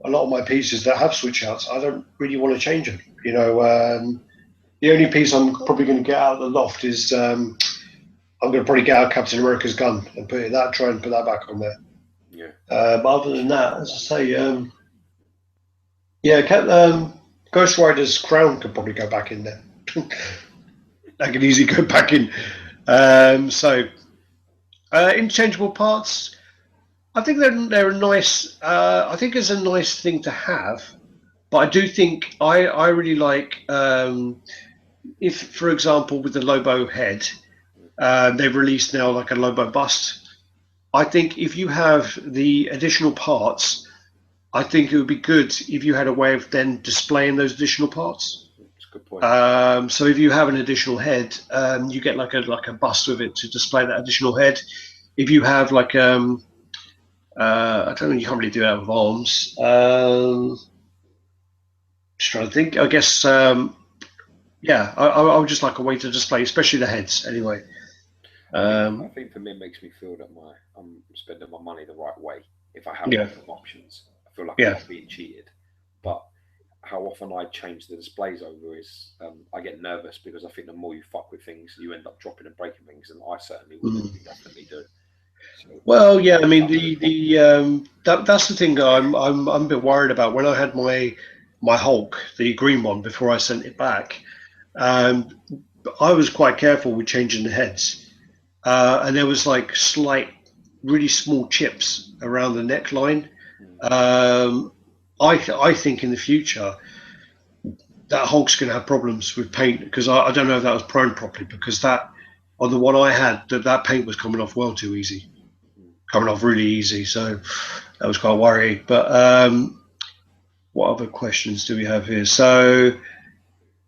a lot of my pieces that have switch outs, I don't really want to change them. You know, the only piece I'm probably going to get out of the loft is I'm going to probably get out Captain America's gun and try and put that back on there. Yeah. But other than that, as I say, Ghost Rider's crown could probably go back in there. That could easily go back in. Interchangeable parts, I think they're a nice. I think it's a nice thing to have, but I do think I really like if, for example, with the Lobo head, they've released now like a Lobo bust. I think if you have the additional parts, I think it would be good if you had a way of then displaying those additional parts. That's a good point. So if you have an additional head, you get like a bust with it to display that additional head. If you have like I don't know, you can't really do that with arms. Just trying to think. I guess I would just like a way to display, especially the heads. Anyway. I think for me, it makes me feel that I'm spending my money the right way. If I have options, I feel like I'm not being cheated. But how often I change the displays over is I get nervous because I think the more you fuck with things, you end up dropping and breaking things, and I certainly would definitely do. So, well, yeah, I mean that's the thing I'm a bit worried about. When I had my Hulk, the green one, before I sent it back, I was quite careful with changing the heads. And there was like slight, really small chips around the neckline. I think in the future that Hulk's going to have problems with paint because I don't know if that was primed properly because that on the one I had that paint was coming off well too easy, coming off really easy. So that was quite worrying. But what other questions do we have here? So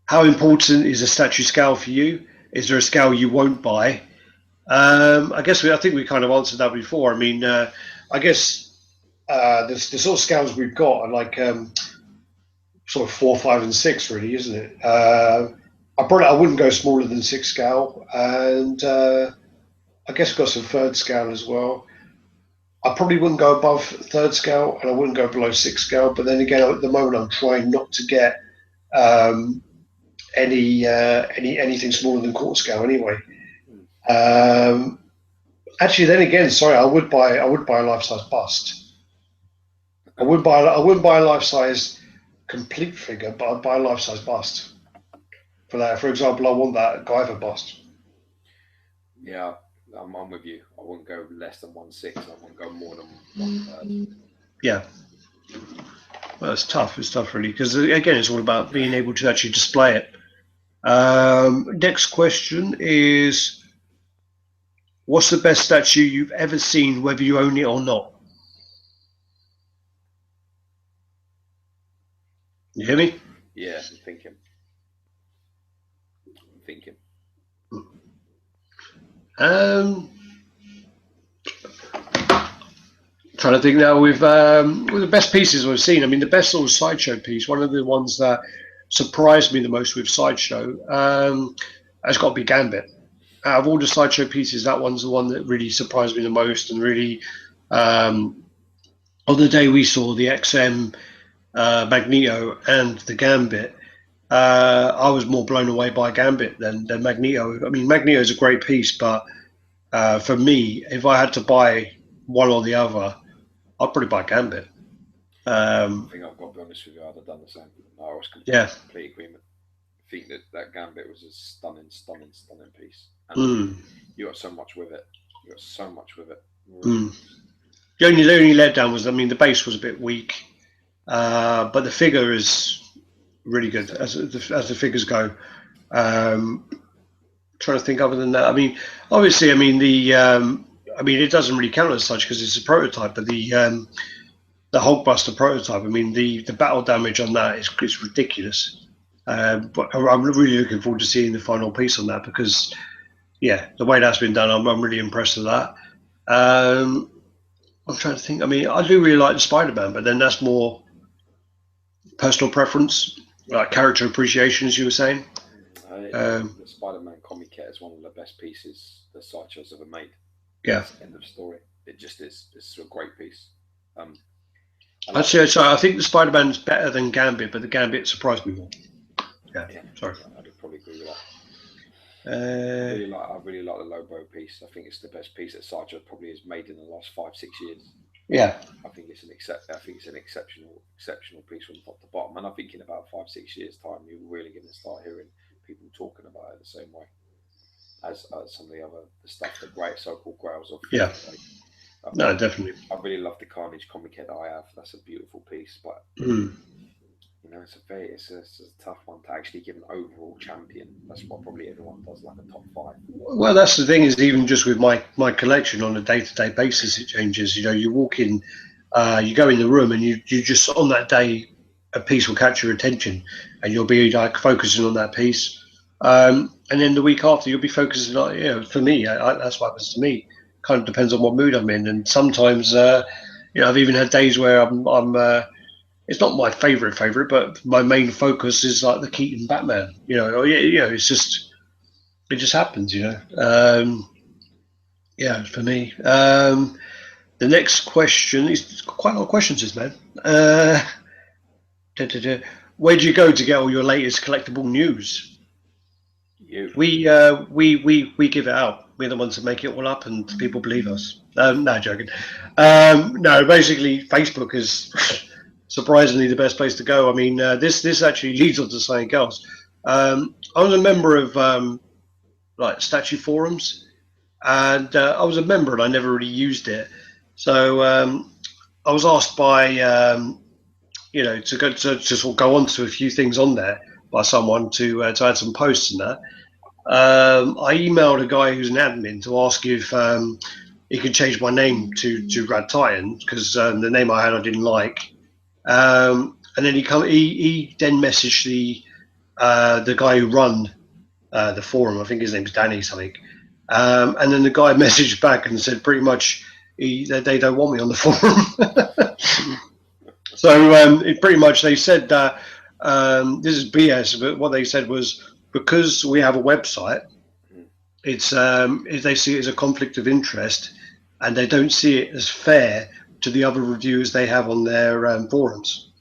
how important is a statue scale for you? Is there a scale you won't buy? I think we kind of answered that before. I mean, I guess the sort of scales we've got are like sort of 4, 5, and 6, really, isn't it? I wouldn't go smaller than 6 scale, and I guess we've got some 3rd scale as well. I probably wouldn't go above 3rd scale, and I wouldn't go below 6 scale. But then again, at the moment, I'm trying not to get anything smaller than 1/4 scale anyway. Actually, then again, sorry, I would buy a life-size bust. I wouldn't buy a life-size complete figure, but I'd buy a life-size bust for that. For example, I want that Guyver bust. Yeah, I'm with you. I wouldn't go less than 1/6. I wouldn't go more than 1/3. Yeah. Well, it's tough. It's tough, really, because again, it's all about being able to actually display it. Next question is, what's the best statue you've ever seen, whether you own it or not? You hear me? Yeah, I'm thinking. Trying to think now with the best pieces we've seen. I mean, the best sort of Sideshow piece, one of the ones that surprised me the most with Sideshow, has got to be Gambit. out of all the Sideshow pieces, that one's the one that really surprised me the most, and really, on the day we saw the XM Magneto and the Gambit, I was more blown away by Gambit than Magneto. I mean, Magneto is a great piece, but for me, if I had to buy one or the other, I'd probably buy Gambit. I think I've got to be honest with you, I'd have done the same. I was complete agreement. I think that Gambit was a stunning piece, and you got so much with it. Really. The only letdown was, I mean, the base was a bit weak, but the figure is really good as the figures go. Trying to think other than that. I mean, obviously, I mean it doesn't really count as such because it's a prototype, but the Hulkbuster prototype. I mean, the battle damage on that is ridiculous. But I'm really looking forward to seeing the final piece on that because, yeah, the way that's been done, I'm really impressed with that. I'm trying to think. I mean, I do really like the Spider-Man, but then that's more personal preference, like character appreciation, as you were saying. The Spider-Man comic kit is one of the best pieces the Sideshow's ever made. Yeah. End of story. It just is. It's a great piece. Actually, sorry, I think the Spider-Man's better than Gambit, but the Gambit surprised me more. Yeah. Sorry. I'd probably agree with that. I really like the Lobo piece. I think it's the best piece that Sideshow probably has made in the last 5-6 years. Yeah. I think it's an exceptional piece from top to bottom, and I think in about 5-6 years' time, you're really going to start hearing people talking about it the same way as some of the other stuff, the so-called grails of. Yeah. No, definitely. I really love the Carnage comic kit that I have. That's a beautiful piece, but you know, it's a tough one to actually give an overall champion. That's what probably everyone does, like a top 5. Well, that's the thing, is even just with my collection on a day-to-day basis, it changes. You know, you walk in, you go in the room, and you just on that day, a piece will catch your attention, and you'll be like focusing on that piece. And then the week after, you'll be focusing on, you know, for me, that's what happens to me. Kind of depends on what mood I'm in, and sometimes, you know, I've even had days where I'm it's not my favorite, but my main focus is like the Keaton Batman. You know, it just happens. You know, yeah, for me. The next question is quite a lot of questions, this man. Where do you go to get all your latest collectible news? We give it out. We're the ones that make it all up, and people believe us. No, joking. No, basically, Facebook is surprisingly the best place to go. I mean, this actually leads on to something else. I was a member of like statue forums, and I was a member, and I never really used it. So I was asked by you know, to sort of go on to a few things on there by someone to add some posts and that. I emailed a guy who's an admin to ask if he could change my name to RaddTitan because the name I had I didn't like. And then he then messaged the guy who run the forum. I think his name's Danny something. And then the guy messaged back and said pretty much they don't want me on the forum. So pretty much they said that this is BS, but what they said was because we have a website, it's they see it as a conflict of interest, and they don't see it as fair to the other reviewers they have on their forums.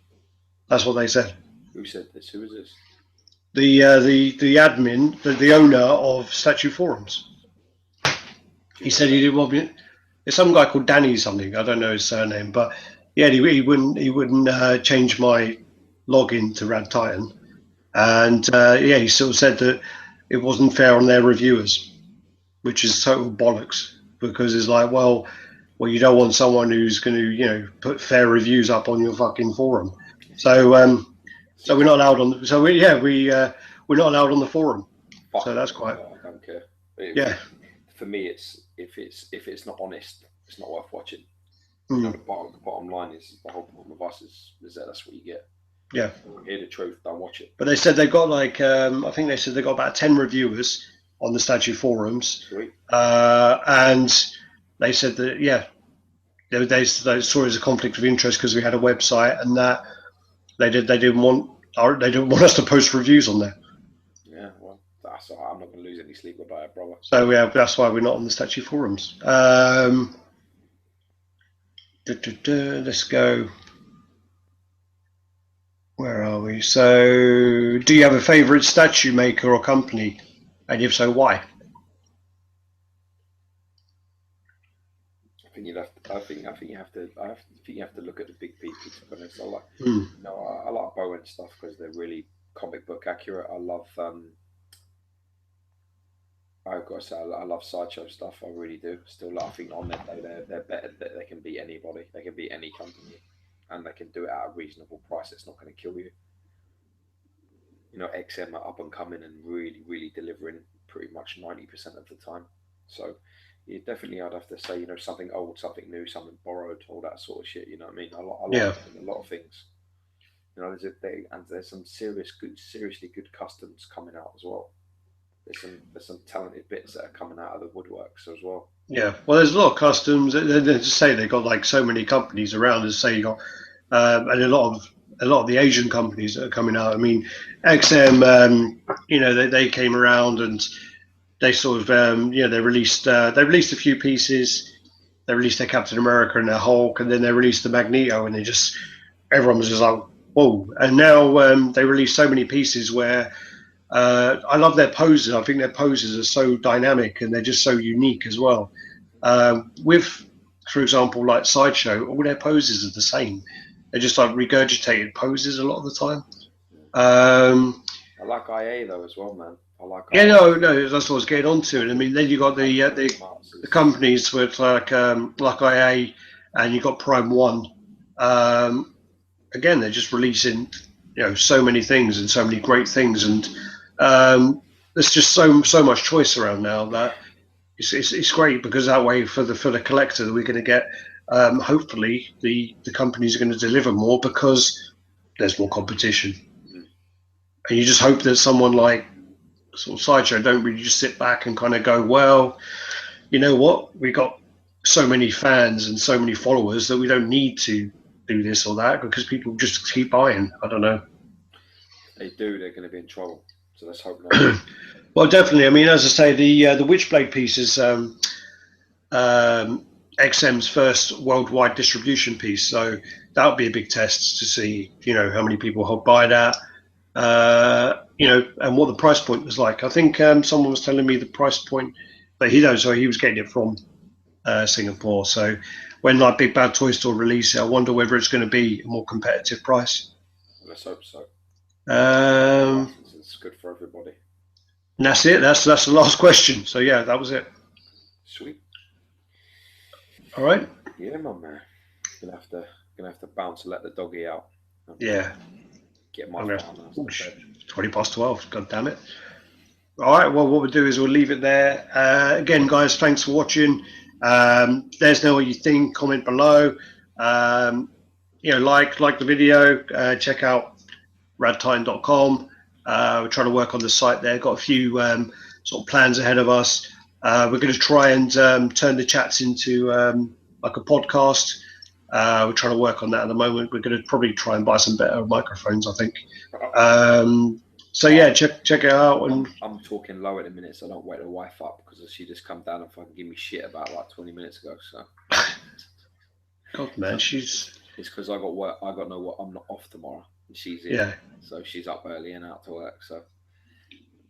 That's what they said. Who said this? Who is this? The admin, the owner of Statue Forums. He said he didn't want me. There's some guy called Danny something. I don't know his surname, but yeah, he wouldn't change my login to RaddTitan, and yeah, he sort of said that it wasn't fair on their reviewers, which is total bollocks because it's like, well, you don't want someone who's going to, you know, put fair reviews up on your fucking forum. So so we're not allowed on. So we're not allowed on the forum. So that's quite. I don't care. Yeah. For me, if it's not honest, it's not worth watching. You know, the bottom line is the whole problem with us is that that's what you get. Yeah. Hear the truth, don't watch it. But they said they've got like I think they said they got about 10 reviewers on the Statue forums. Sweet. And they said that they saw it as a conflict of interest because we had a website and that they didn't want us to post reviews on there. Yeah, well, So I'm not going to lose any sleep about it, brother. So that's why we're not on the statue forums. Let's go. Where are we? So, do you have a favourite statue maker or company? And if so, why? I think you have to look at the big people. To be honest, I like, I like Bowen stuff because they're really comic book accurate. I love, I've got to say, I love Sideshow stuff. I really do. Still, I think on their day, they're better. They can beat anybody. They can beat any company, and they can do it at a reasonable price. It's not going to kill you. You know, XM are up and coming and really, really delivering pretty much 90% of the time. So, yeah, definitely, I'd have to say, you know, something old, something new, something borrowed, all that sort of shit. You know what I mean? I like a lot of things. You know, there's some seriously good customs coming out as well. There's some talented bits that are coming out of the woodworks as well. Yeah, well, there's a lot of customs. They just say they've got like so many companies around. As say you got, and a lot of the Asian companies that are coming out. I mean, XM, you know, they came around and they sort of, they released a few pieces. They released their Captain America and their Hulk, and then they released the Magneto, and everyone was just like, whoa! And now they released so many pieces where. I love their poses. I think their poses are so dynamic and they're just so unique as well. With, for example, like Sideshow, all their poses are the same. They're just like regurgitated poses a lot of the time. I like IA though as well, man. I like IA. No, that's what I was getting onto. And I mean, then you got the companies with like IA, and you got Prime One. Again, they're just releasing, you know, so many things and so many great things, and there's just so much choice around now that it's great, because that way for the collector that we're going to get, hopefully the companies are going to deliver more because there's more competition, and you just hope that someone like sort of Sideshow don't really just sit back and kind of go, well, you know what, we got so many fans and so many followers that we don't need to do this or that, because people just keep buying. I don't know. If they do, they're going to be in trouble. So let's hope not. Well, definitely. I mean, as I say, the Witchblade piece is XM's first worldwide distribution piece, so that would be a big test to see, you know, how many people will buy that, you know, and what the price point was like. I think someone was telling me the price point, but he was getting it from Singapore. So when like Big Bad Toy Store release it, I wonder whether it's going to be a more competitive price. Let's hope so. It's good for everybody. And that's it. That's the last question. So yeah, that was it. Sweet. All right. Yeah, my man. Gonna have to bounce and let the doggy out. Yeah. Get my 12:20. God damn it. All right. Well, what we'll do is we'll leave it there. Again, guys, thanks for watching. Let us know what you think. Comment below. You know, like the video. Check out RaddTitan.com. We're trying to work on the site there. Got a few sort of plans ahead of us. We're going to try and turn the chats into like a podcast. We're trying to work on that at the moment. We're going to probably try and buy some better microphones, I think. So yeah, check it out. And I'm talking low at the minute, so I don't wake the wife up, because she just come down and fucking give me shit about like 20 minutes ago. So God, man, she's. It's because I got work. I got no work. I'm not off tomorrow. She's in, yeah. So she's up early and out to work. So,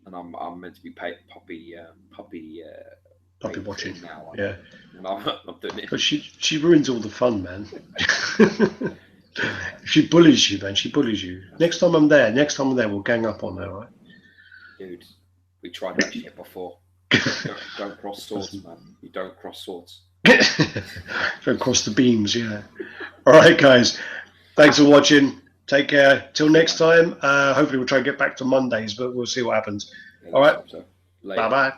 and I'm meant to be puppy watching now. Yeah, and I'm doing it. But she ruins all the fun, man. She bullies you, man. She bullies you. Next time I'm there, we'll gang up on her, right? Dude, we tried that shit before. Don't cross swords, man. You don't cross swords. Don't cross the beams, yeah. All right, guys. Thanks for watching. Take care. Till next time. Hopefully we'll try and get back to Mondays, but we'll see what happens. Yeah, all right. So. Bye-bye.